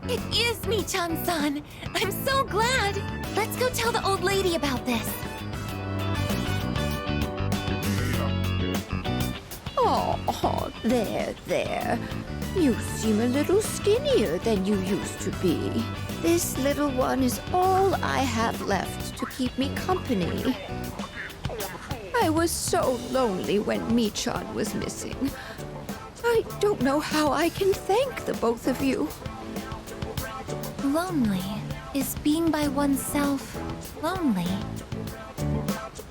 S2: It is Mii-chan-san! I'm so glad! Let's go tell the old lady about this.
S6: Oh, there. You seem a little skinnier than you used to be. This little one is all I have left to keep me company. I was so lonely when Mii-chan was missing. I don't know how I can thank the both of you.
S2: Lonely? Is being by oneself lonely?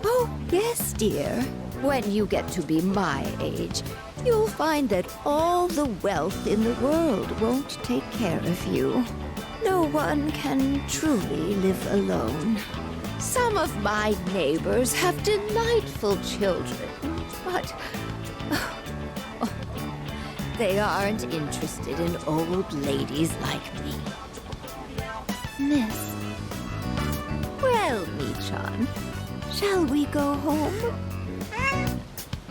S6: Oh, yes, dear. When you get to be my age, you'll find that all the wealth in the world won't take care of you. No one can truly live alone. Some of my neighbors have delightful children, but they aren't interested in old ladies like me.
S2: Miss,
S6: Well, Mii-chan, shall we go home?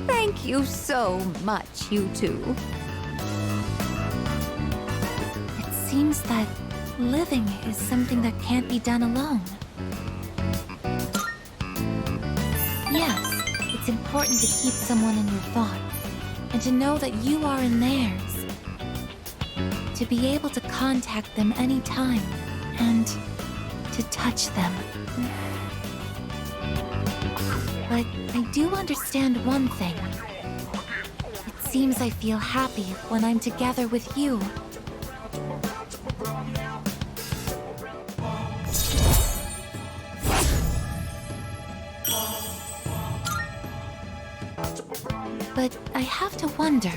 S6: Thank you so much, you two.
S2: it seems that living is something that can't be done alone. Yes, it's important to keep someone in your thoughts, and to know that you are in theirs. To be able to contact them anytime, and to touch them. But I do understand one thing. It seems I feel happy when I'm together with you. But I have to wonder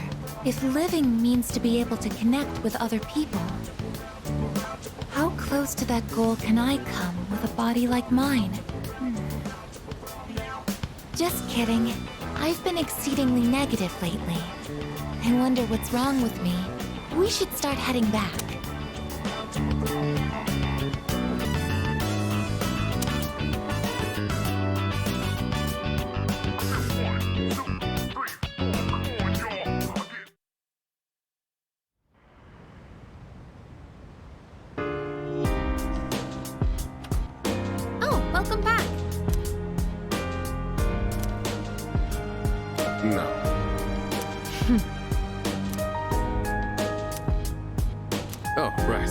S2: if living means to be able to connect with other people. How close to that goal can I come with a body like mine? Just kidding. I've been exceedingly negative lately. I wonder what's wrong with me. We should start heading back.
S1: Oh, welcome back.
S7: No. Oh, right.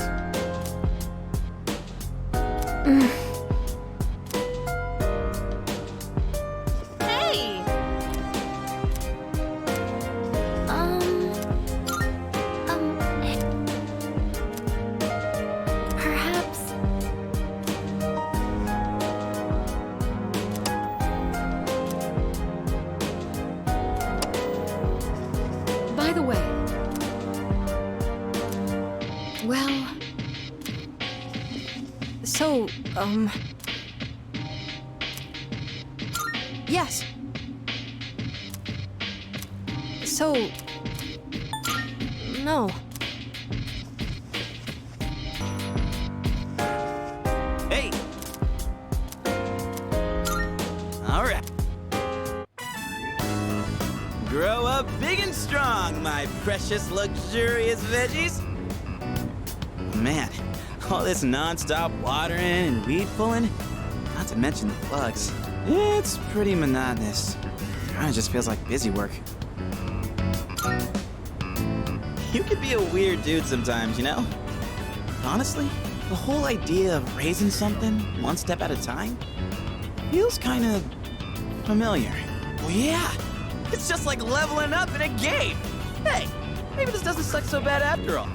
S1: Hey! Perhaps...
S4: By the way... Well... So, Yes. So... No.
S5: Hey! Alright. Grow up big and strong, my precious, luxurious veggies. Man, all this non-stop watering and weed pulling, not to mention the bugs, it's pretty monotonous. Kinda just feels like busy work. You could be a weird dude sometimes, you know? Honestly, the whole idea of raising something one step at a time feels kind of familiar. Well, yeah, it's just like leveling up in a game. Hey, maybe this doesn't suck so bad after all.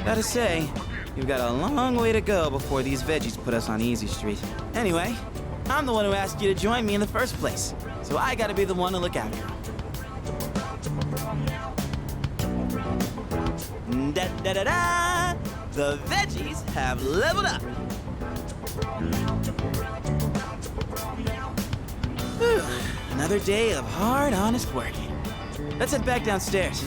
S5: Gotta say, we've got a long way to go before these veggies put us on easy street. Anyway, I'm the one who asked you to join me in the first place, so I gotta be the one to look after them. Da-da-da-da! The veggies have leveled up! Whew. Another day of hard, honest work. Let's head back downstairs.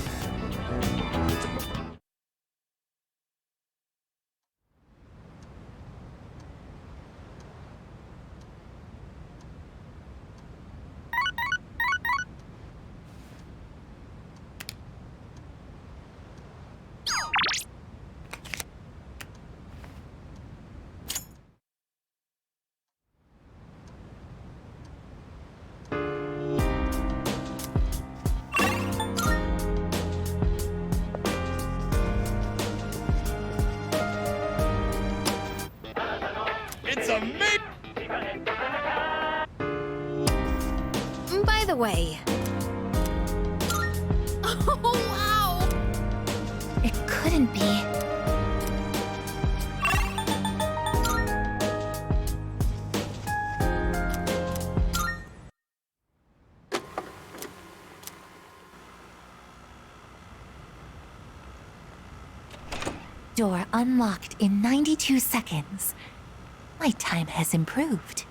S9: It's a me!
S1: By the way... Oh, wow!
S2: It couldn't be. Door unlocked in 92 seconds. My time has improved.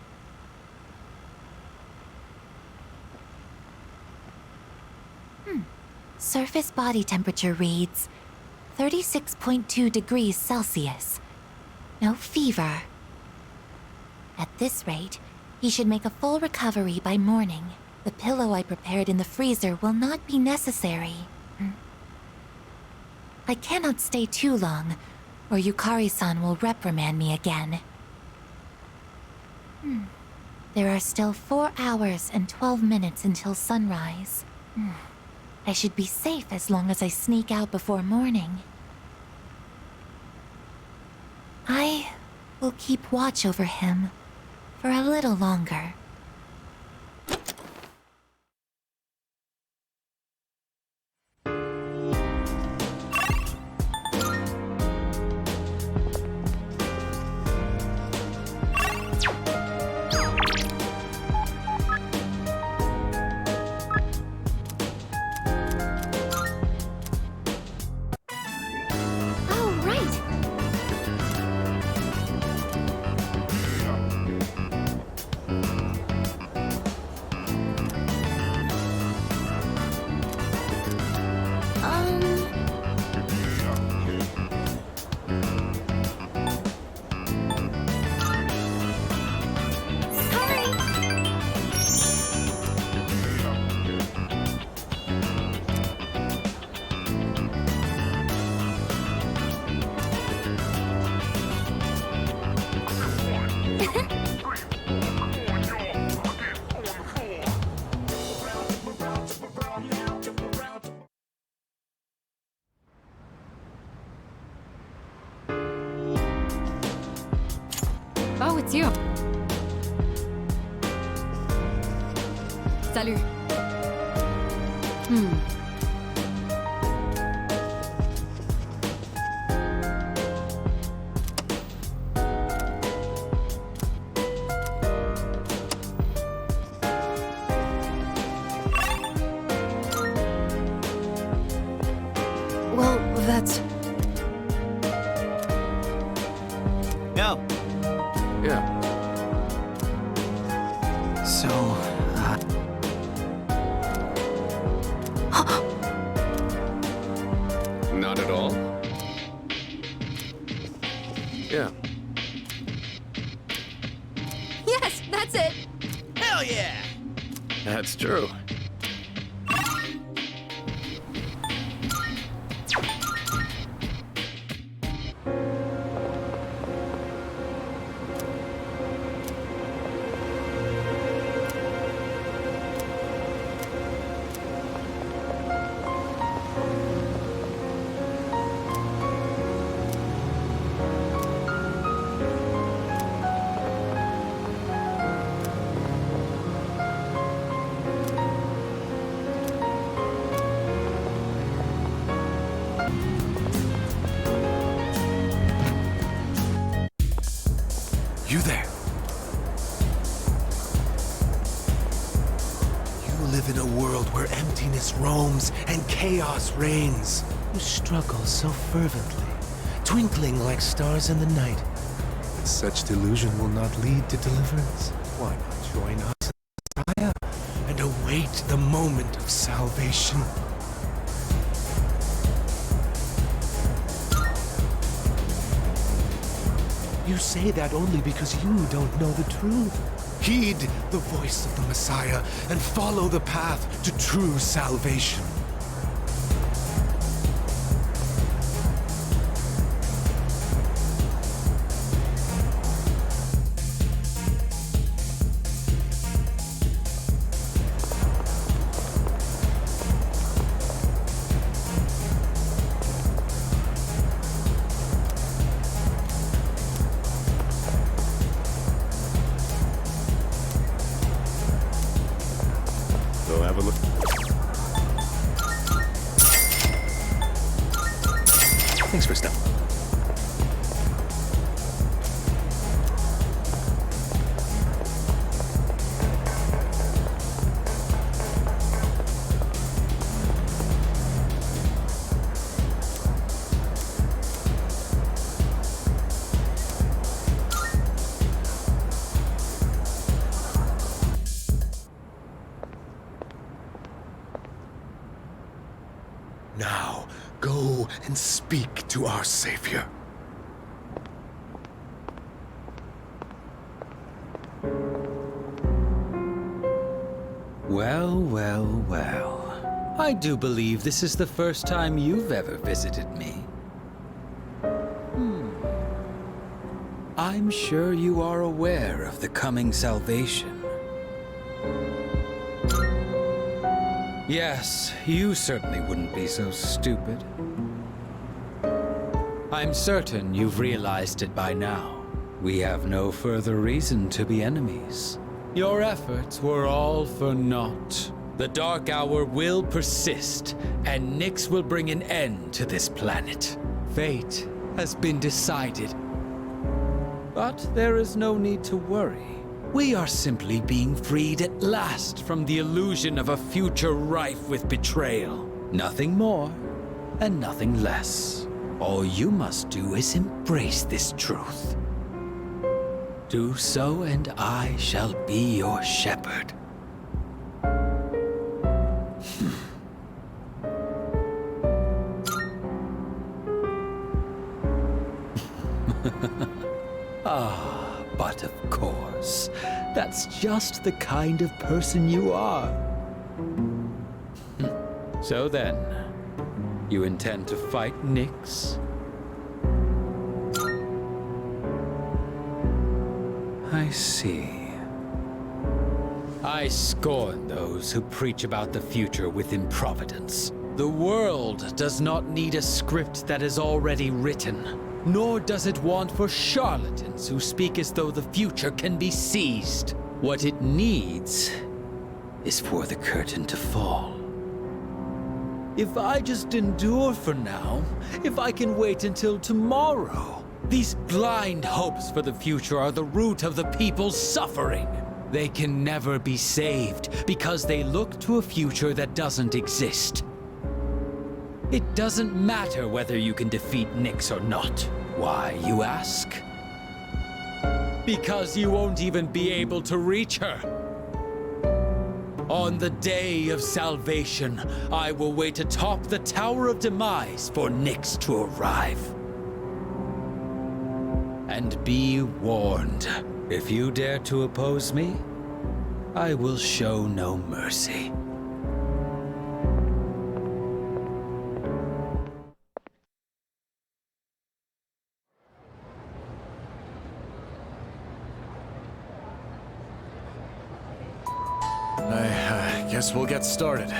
S2: Surface body temperature reads 36.2 degrees Celsius. No fever. At this rate, he should make a full recovery by morning. The pillow I prepared in the freezer will not be necessary. I cannot stay too long, or Yukari-san will reprimand me again. There are still 4 hours and 12 minutes until sunrise. I should be safe as long as I sneak out before morning. I will keep watch over him for a little longer.
S4: Oh, it's you. Salut. Well, that's...
S5: No.
S7: Yeah.
S5: So,
S7: Not at all? Yeah.
S4: Yes, that's it!
S5: hell yeah!
S7: That's true.
S11: You there? You live in a world where emptiness roams and chaos reigns. You struggle so fervently, twinkling like stars in the night. But such delusion will not lead to deliverance. Why not join us in Messiah and await the moment of salvation. You say that only because you don't know the truth. Heed the voice of the Messiah and follow the path to true salvation.
S9: Go have a look. Thanks for stopping.
S11: Now, go and speak to our Savior.
S12: Well, well, well. I do believe this is the first time you've ever visited me. I'm sure you are aware of the coming salvation. Yes, you certainly wouldn't be so stupid. I'm certain you've realized it by now. We have no further reason to be enemies. Your efforts were all for naught. The Dark Hour will persist, and Nyx will bring an end to this planet. Fate has been decided. But there is no need to worry. We are simply being freed at last from the illusion of a future rife with betrayal. Nothing more, and nothing less. All you must do is embrace this truth. Do so, and I shall be your shepherd. But of course, that's just the kind of person you are. So then, you intend to fight Nyx? I see. I scorn those who preach about the future with improvidence. The world does not need a script that is already written. Nor does it want for charlatans who speak as though the future can be seized. What it needs is for the curtain to fall. If I just endure for now, if I can wait until tomorrow, these blind hopes for the future are the root of the people's suffering. They can never be saved because they look to a future that doesn't exist. It doesn't matter whether you can defeat Nyx or not. Why, you ask? Because you won't even be able to reach her. On the day of salvation, I will wait atop the Tower of Demise for Nyx to arrive. And be warned, if you dare to oppose me, I will show no mercy.
S9: I guess we'll get started.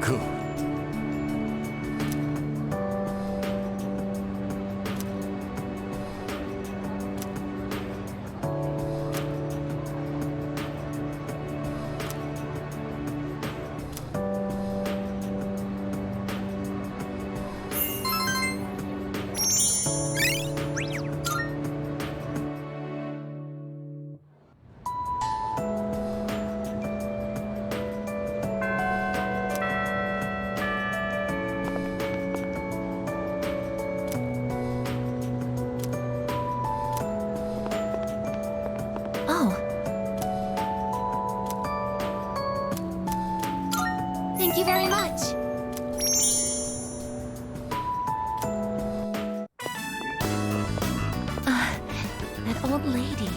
S9: Cool.
S2: Oh. Thank you very much. That old lady.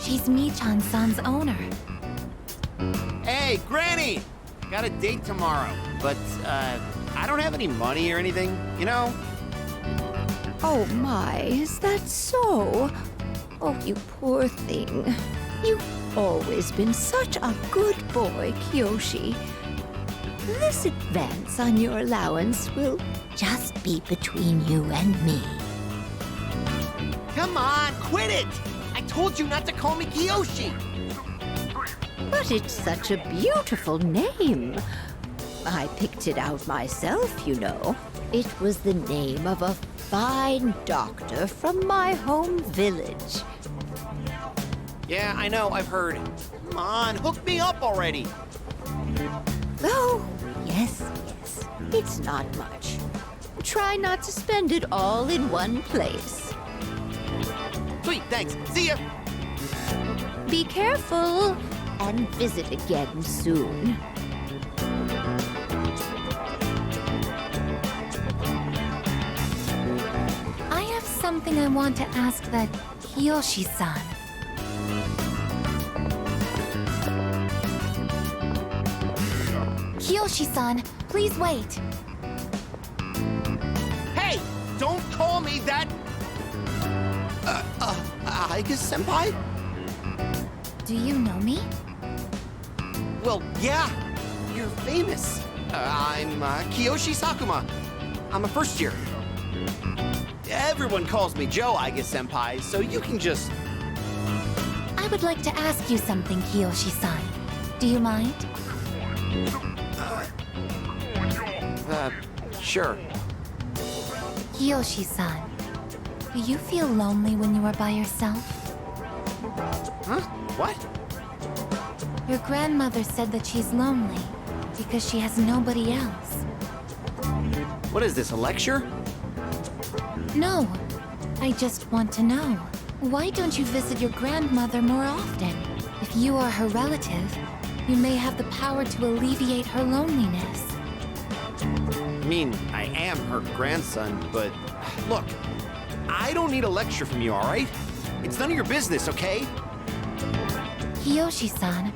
S2: She's Michan-san's owner.
S13: Hey, Granny! Got a date tomorrow, but, I don't have any money or anything, you know?
S6: Oh my, is that so? Oh, you poor thing. You've always been such a good boy, Kiyoshi. This advance on your allowance will just be between you and me.
S13: Come on, quit it! I told you not to call me Kiyoshi!
S6: But it's such a beautiful name. I picked it out myself, you know. It was the name of a fine doctor from my home village.
S13: Yeah, I know, I've heard. Come on, hook me up already!
S6: Oh, yes. It's not much. Try not to spend it all in one place.
S13: Sweet, thanks. See ya!
S6: Be careful and visit again soon.
S2: I have something I want to ask that Kiyoshi-san. Kiyoshi-san, please wait.
S13: Hey! Don't call me that! I guess senpai?
S2: Do you know me?
S13: Well, yeah. You're famous. I'm Kiyoshi Sakuma. I'm a first year. Everyone calls me Joe, I guess, senpai, so you can just...
S2: I would like to ask you something, Kiyoshi-san. Do you mind?
S13: Sure.
S2: Kiyoshi-san, do you feel lonely when you are by yourself?
S13: Huh? What?
S2: Your grandmother said that she's lonely because she has nobody else.
S13: What is this, a lecture?
S2: No, I just want to know. Why don't you visit your grandmother more often? If you are her relative, you may have the power to alleviate her loneliness.
S13: I mean, I am her grandson, but... Look, I don't need a lecture from you, alright? It's none of your business, okay?
S2: Kiyoshi-san,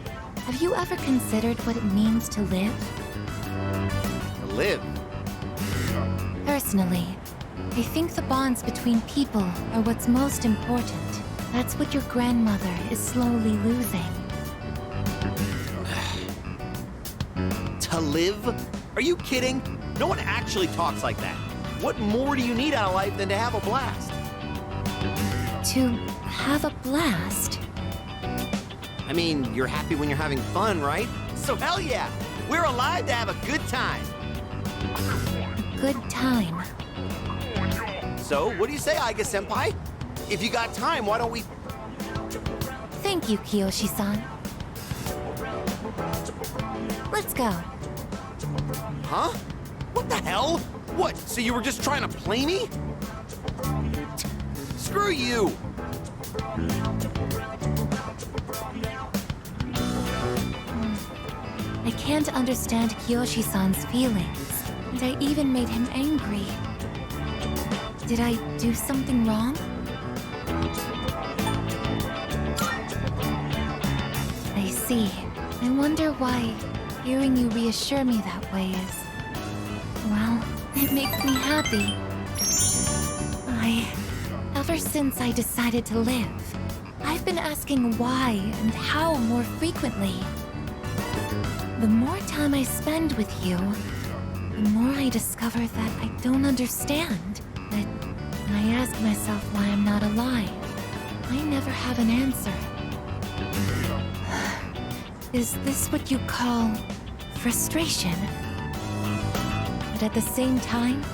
S2: have you ever considered what it means to live?
S13: To live?
S2: Personally, I think the bonds between people are what's most important. That's what your grandmother is slowly losing.
S13: To live? Are you kidding? No one actually talks like that. What more do you need out of life than to have a blast?
S2: To have a blast?
S13: I mean, you're happy when you're having fun, right? So hell yeah! We're alive to have a good time!
S2: A good time.
S13: So, what do you say, Aiga Senpai? If you got time, why don't we...
S2: Thank you, Kiyoshi-san. Let's go.
S13: Huh? What the hell? What, so you were just trying to play me? Screw you!
S2: I can't understand Kiyoshi-san's feelings, and I even made him angry. Did I do something wrong? I see. I wonder why hearing you reassure me that way is... well, it makes me happy. I Ever since I decided to live, I've been asking why and how more frequently. The more time I spend with you, the more I discover that I don't understand. That when I ask myself why I'm not alive, I never have an answer. Is this what you call frustration? But at the same time,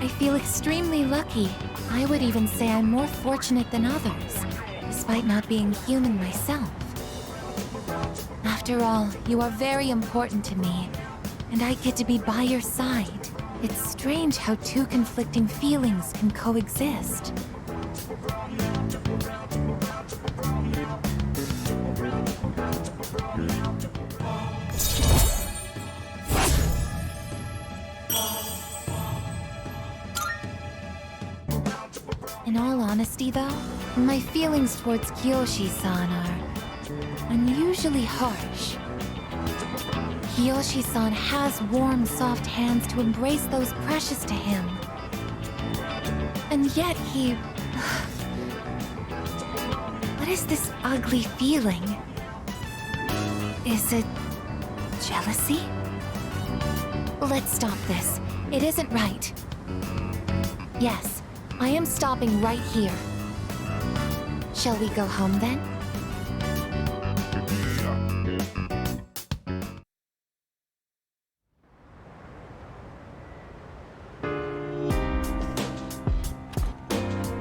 S2: I feel extremely lucky. I would even say I'm more fortunate than others, despite not being human myself. After all, you are very important to me, and I get to be by your side. It's strange how two conflicting feelings can coexist. In all honesty, though, my feelings towards Kiyoshi-san are unusually harsh. Kiyoshi-san has warm, soft hands to embrace those precious to him. And yet he... What is this ugly feeling? Is it... jealousy? Let's stop this. It isn't right. Yes, I am stopping right here. Shall we go home then?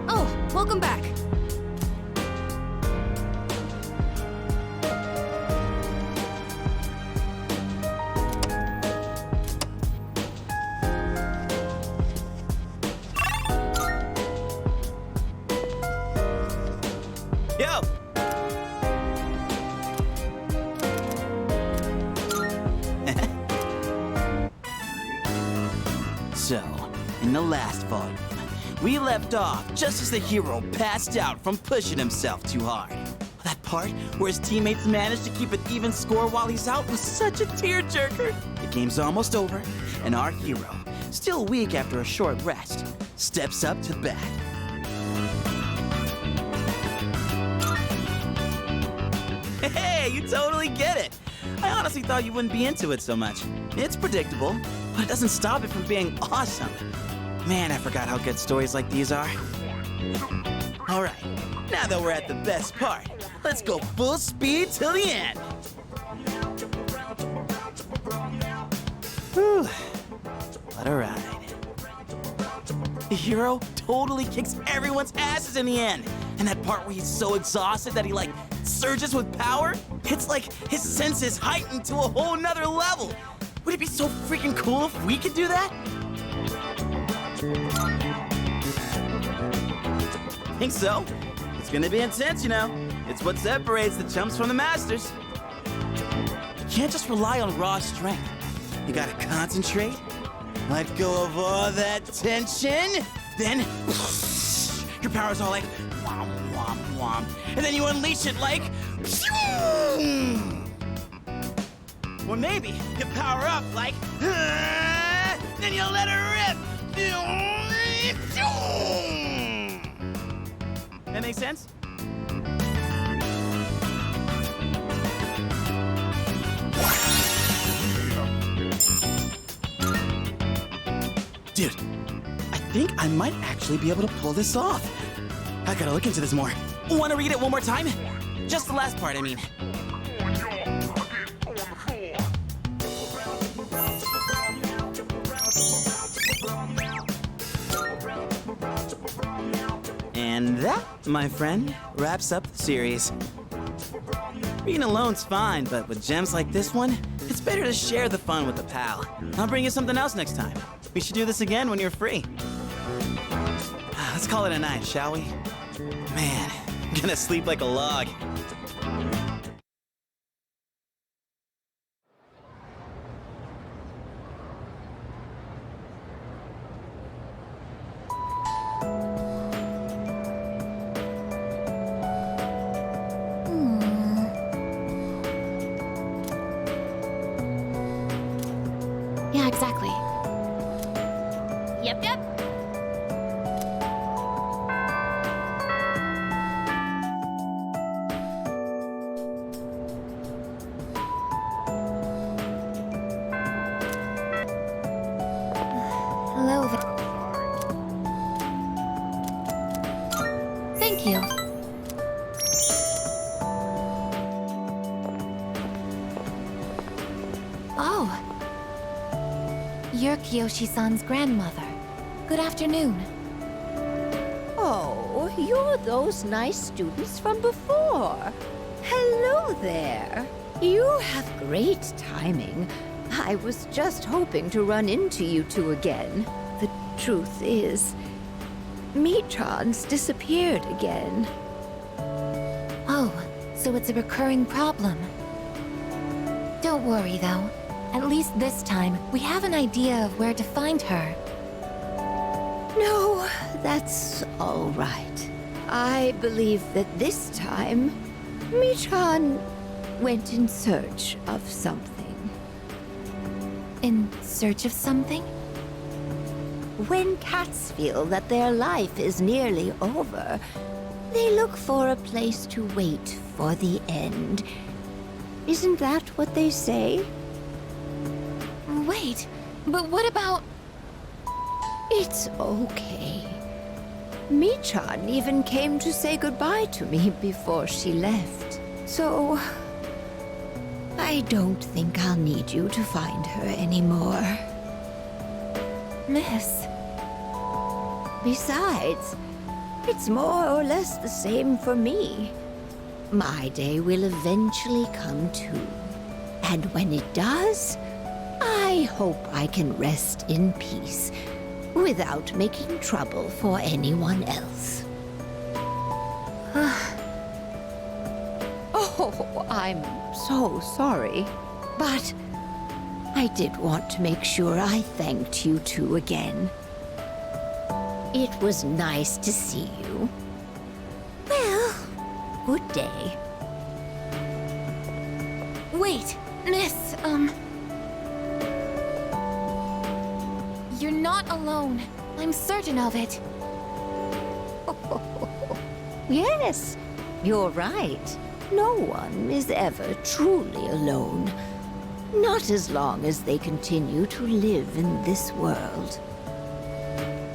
S4: Oh, welcome back.
S5: Yo! So, in the last volume, we left off just as the hero passed out from pushing himself too hard. That part where his teammates managed to keep an even score while he's out was such a tearjerker. The game's almost over, and our hero, still weak after a short rest, steps up to bat. Hey, you totally get it. I honestly thought you wouldn't be into it so much. It's predictable, but it doesn't stop it from being awesome. Man, I forgot how good stories like these are. All right, now that we're at the best part, let's go full speed till the end. Whew, what a ride. The hero totally kicks everyone's asses in the end. And that part where he's so exhausted that he, like, surges with power? It's like his senses heightened to a whole nother level. Would it be so freaking cool if we could do that? Think so? It's gonna be intense, you know. It's what separates the chumps from the masters. You can't just rely on raw strength. You gotta concentrate, let go of all that tension, then your power's all like whom, whom, whom, and then you unleash it like or maybe you power up like then you let it rip. That makes sense? Dude, I think I might actually be able to pull this off. I gotta look into this more. Wanna read it one more time? Just the last part, I mean. And that, my friend, wraps up the series. Reading alone's fine, but with gems like this one, it's better to share the fun with a pal. I'll bring you something else next time. We should do this again when you're free. Let's call it a night, shall we? Man, I'm gonna sleep like a log.
S2: Yeah, exactly.
S8: Yep, yep.
S2: Thank you. Oh. You're Kiyoshi-san's grandmother. Good afternoon.
S6: Oh, you're those nice students from before. Hello there. You have great timing. I was just hoping to run into you two again. The truth is, Michan's disappeared again.
S2: Oh, so it's a recurring problem. Don't worry, though. At least this time, we have an idea of where to find her.
S6: No, that's all right. I believe that this time, Michan went in search of something.
S2: In search of something?
S6: When cats feel that their life is nearly over, they look for a place to wait for the end. Isn't that what they say?
S2: Wait, but what about...
S6: It's okay. Michan even came to say goodbye to me before she left. So... I don't think I'll need you to find her anymore.
S2: Miss...
S6: Besides, it's more or less the same for me. My day will eventually come too. And when it does, I hope I can rest in peace without making trouble for anyone else. Oh, I'm so sorry. But I did want to make sure I thanked you two again. It was nice to see you. Well, good day.
S2: Wait, Miss, You're not alone. I'm certain of it.
S6: Yes, you're right. No one is ever truly alone. Not as long as they continue to live in this world.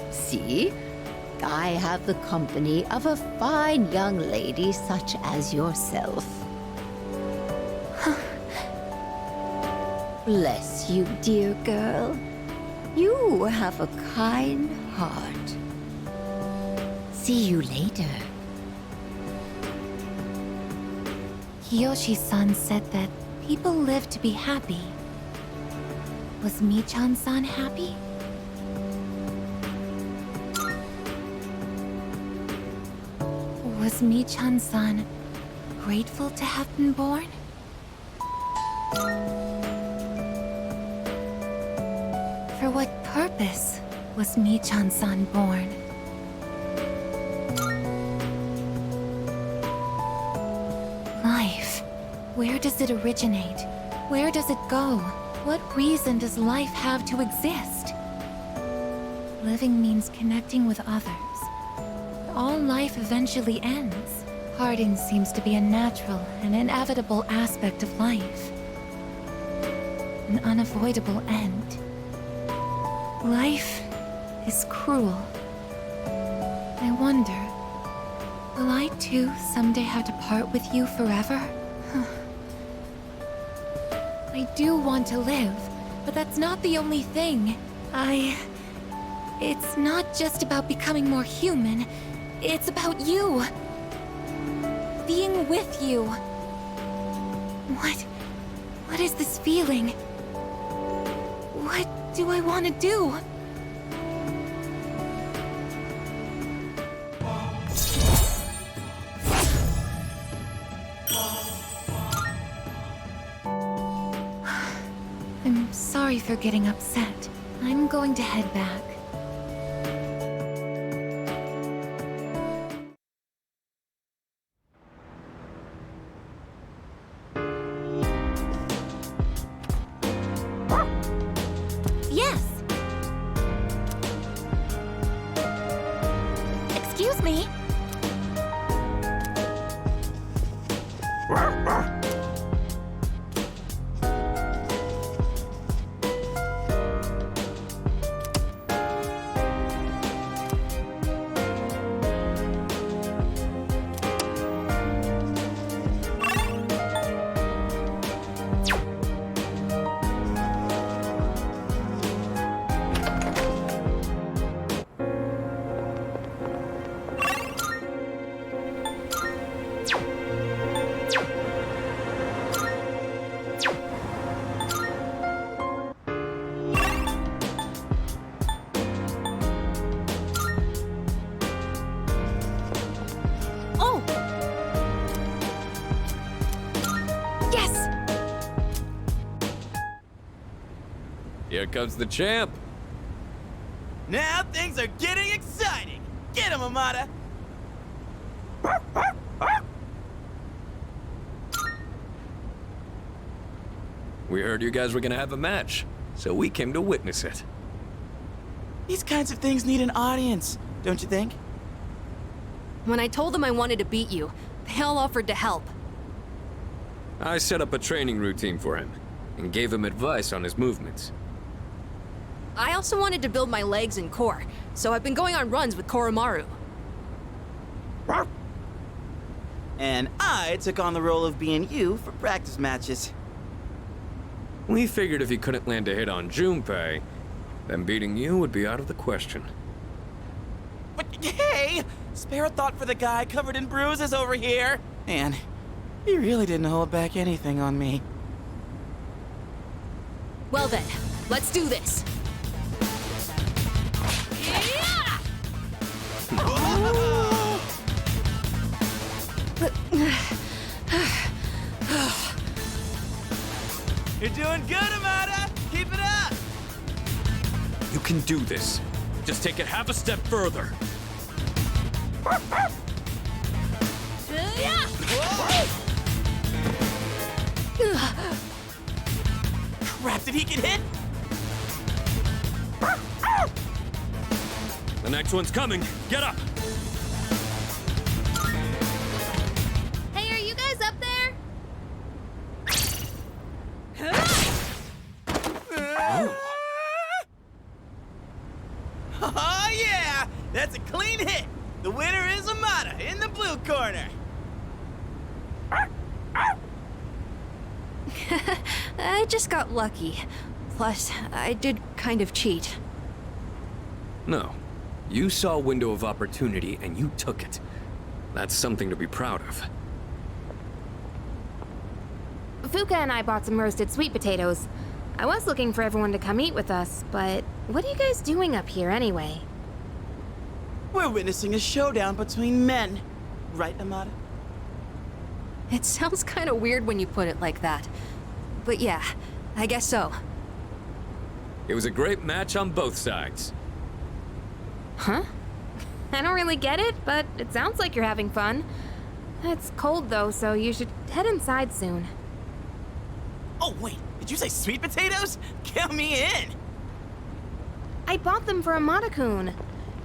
S6: See? I have the company of a fine young lady such as yourself. Bless you, dear girl. You have a kind heart. See you later.
S2: Kiyoshi-san said that people live to be happy. Was Michan-san happy? Was Michan-san grateful to have been born? For what purpose was Michan-san born? Life. Where does it originate? Where does it go? What reason does life have to exist? Living means connecting with others. All life eventually ends. Parting seems to be a natural and inevitable aspect of life. An unavoidable end. Life is cruel. I wonder, will I too someday have to part with you forever? I do want to live, but that's not the only thing. It's not just about becoming more human. It's about you. Being with you. What is this feeling? What do I want to do? I'm sorry for getting upset. I'm going to head back. Yes! Excuse me?
S7: Here comes the champ.
S5: Now things are getting exciting. Get him, Amada.
S7: We heard you guys were gonna have a match, so we came to witness it.
S5: These kinds of things need an audience, don't you think?
S4: When I told them I wanted to beat you, they all offered to help.
S7: I set up a training routine for him and gave him advice on his movements.
S4: I also wanted to build my legs and core, so I've been going on runs with Koromaru.
S5: And I took on the role of being you for practice matches.
S7: We figured if he couldn't land a hit on Junpei, then beating you would be out of the question.
S5: But hey! Spare a thought for the guy covered in bruises over here! Man, he really didn't hold back anything on me.
S4: Well then, let's do this.
S5: You're doing good, Amada! Keep it up!
S7: You can do this. Just take it half a step further.
S5: Crap, did he get hit?
S7: The next one's coming. Get up!
S8: Hey, are you guys up there?
S5: Oh yeah! That's a clean hit! The winner is Amada in the blue corner!
S4: I just got lucky. Plus, I did kind of cheat.
S7: No. You saw a window of opportunity and you took it. That's something to be proud of.
S1: Fuka and I bought some roasted sweet potatoes. I was looking for everyone to come eat with us, but what are you guys doing up here anyway?
S5: We're witnessing a showdown between men. Right, Amada?
S4: It sounds kind of weird when you put it like that. But yeah, I guess so.
S7: It was a great match on both sides.
S1: Huh? I don't really get it, but it sounds like you're having fun. It's cold though, so you should head inside soon.
S5: Oh wait, did you say sweet potatoes? Count me in!
S1: I bought them for Amada-kun.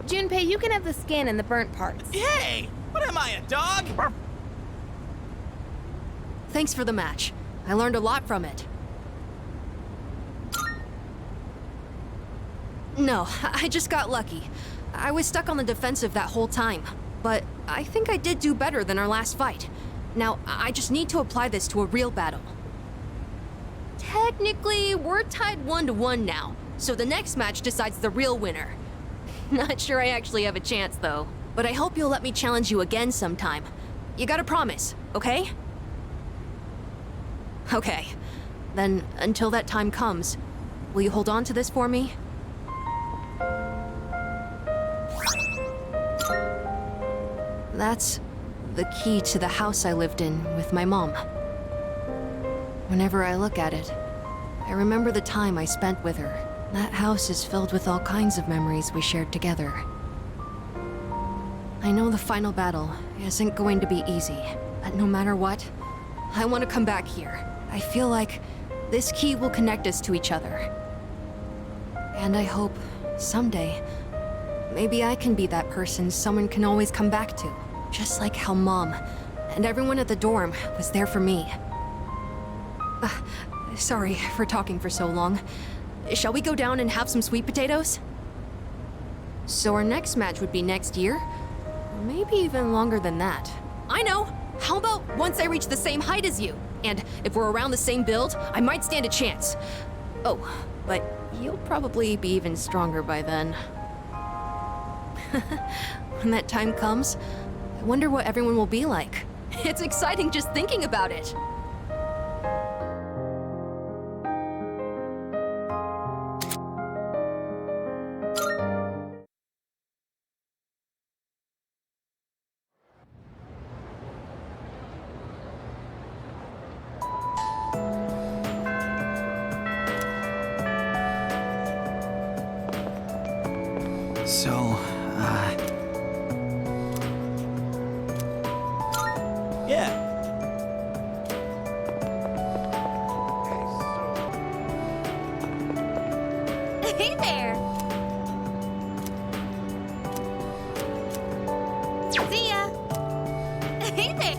S1: Junpei, you can have the skin and the burnt parts.
S5: Hey! What am I, a dog?
S4: Thanks for the match. I learned a lot from it. No, I just got lucky. I was stuck on the defensive that whole time, but I think I did do better than our last fight. Now, I just need to apply this to a real battle. Technically, we're tied 1-1 now, so the next match decides the real winner. Not sure I actually have a chance, though. But I hope you'll let me challenge you again sometime. You gotta promise, okay? Okay. Then, until that time comes, will you hold on to this for me? That's the key to the house I lived in with my mom. Whenever I look at it, I remember the time I spent with her. That house is filled with all kinds of memories we shared together. I know the final battle isn't going to be easy, but no matter what, I want to come back here. I feel like this key will connect us to each other. And I hope, someday, maybe I can be that person someone can always come back to. Just like how Mom and everyone at the dorm was there for me. Sorry for talking for so long. Shall we go down and have some sweet potatoes? So our next match would be next year? Or maybe even longer than that. I know! How about once I reach the same height as you? And if we're around the same build, I might stand a chance. Oh, but you'll probably be even stronger by then. When that time comes, I wonder what everyone will be like. It's exciting just thinking about it.
S5: Yeah.
S1: Hey there! See ya! Hey there!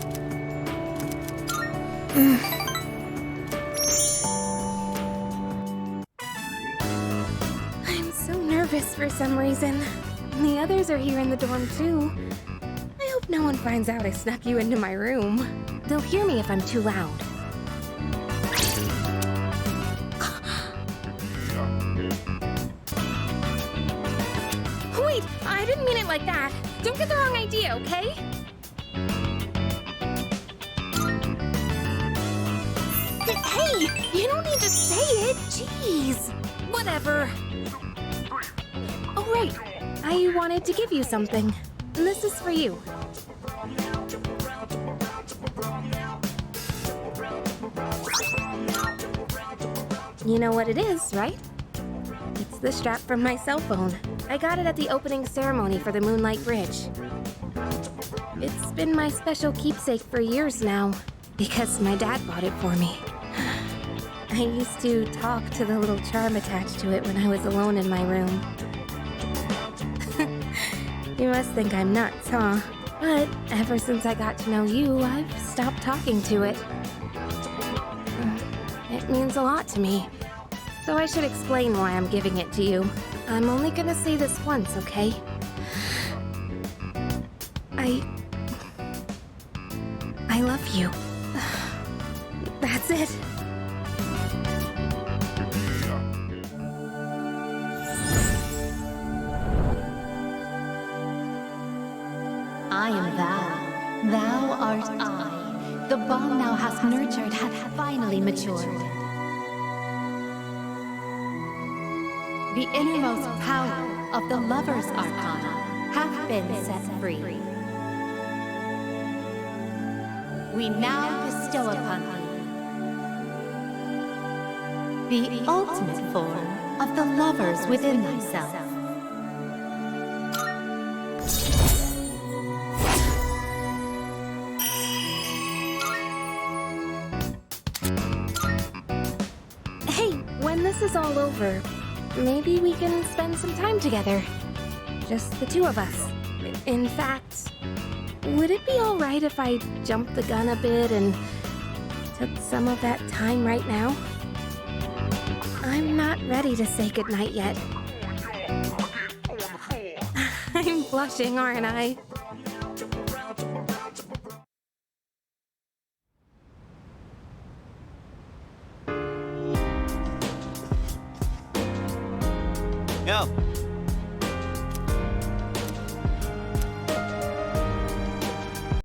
S1: I'm so nervous for some reason. The others are here in the dorm too. I hope no one finds out I snuck you into my room. They'll hear me if I'm too loud. Wait, I didn't mean it like that. Don't get the wrong idea, okay? Hey, you don't need to say it. Jeez. Whatever. Oh, right. I wanted to give you something. This is for you. You know what it is, right? It's the strap from my cell phone. I got it at the opening ceremony for the Moonlight Bridge. It's been my special keepsake for years now, because my dad bought it for me. I used to talk to the little charm attached to it when I was alone in my room. You must think I'm nuts, huh? But ever since I got to know you, I've stopped talking to it. It means a lot to me. So I should explain why I'm giving it to you. I'm only gonna say this once, okay? I love you. That's it.
S2: I am thou. Thou art I. The bond thou hast nurtured hath finally matured. The innermost power of the lover's arcana hath been set free. We now bestow upon thee the ultimate form of the lovers within thyself.
S1: Hey, when this is all over, maybe we can spend some time together. Just the two of us. In fact, would it be alright if I jumped the gun a bit and took some of that time right now? I'm not ready to say goodnight yet. I'm blushing, aren't I?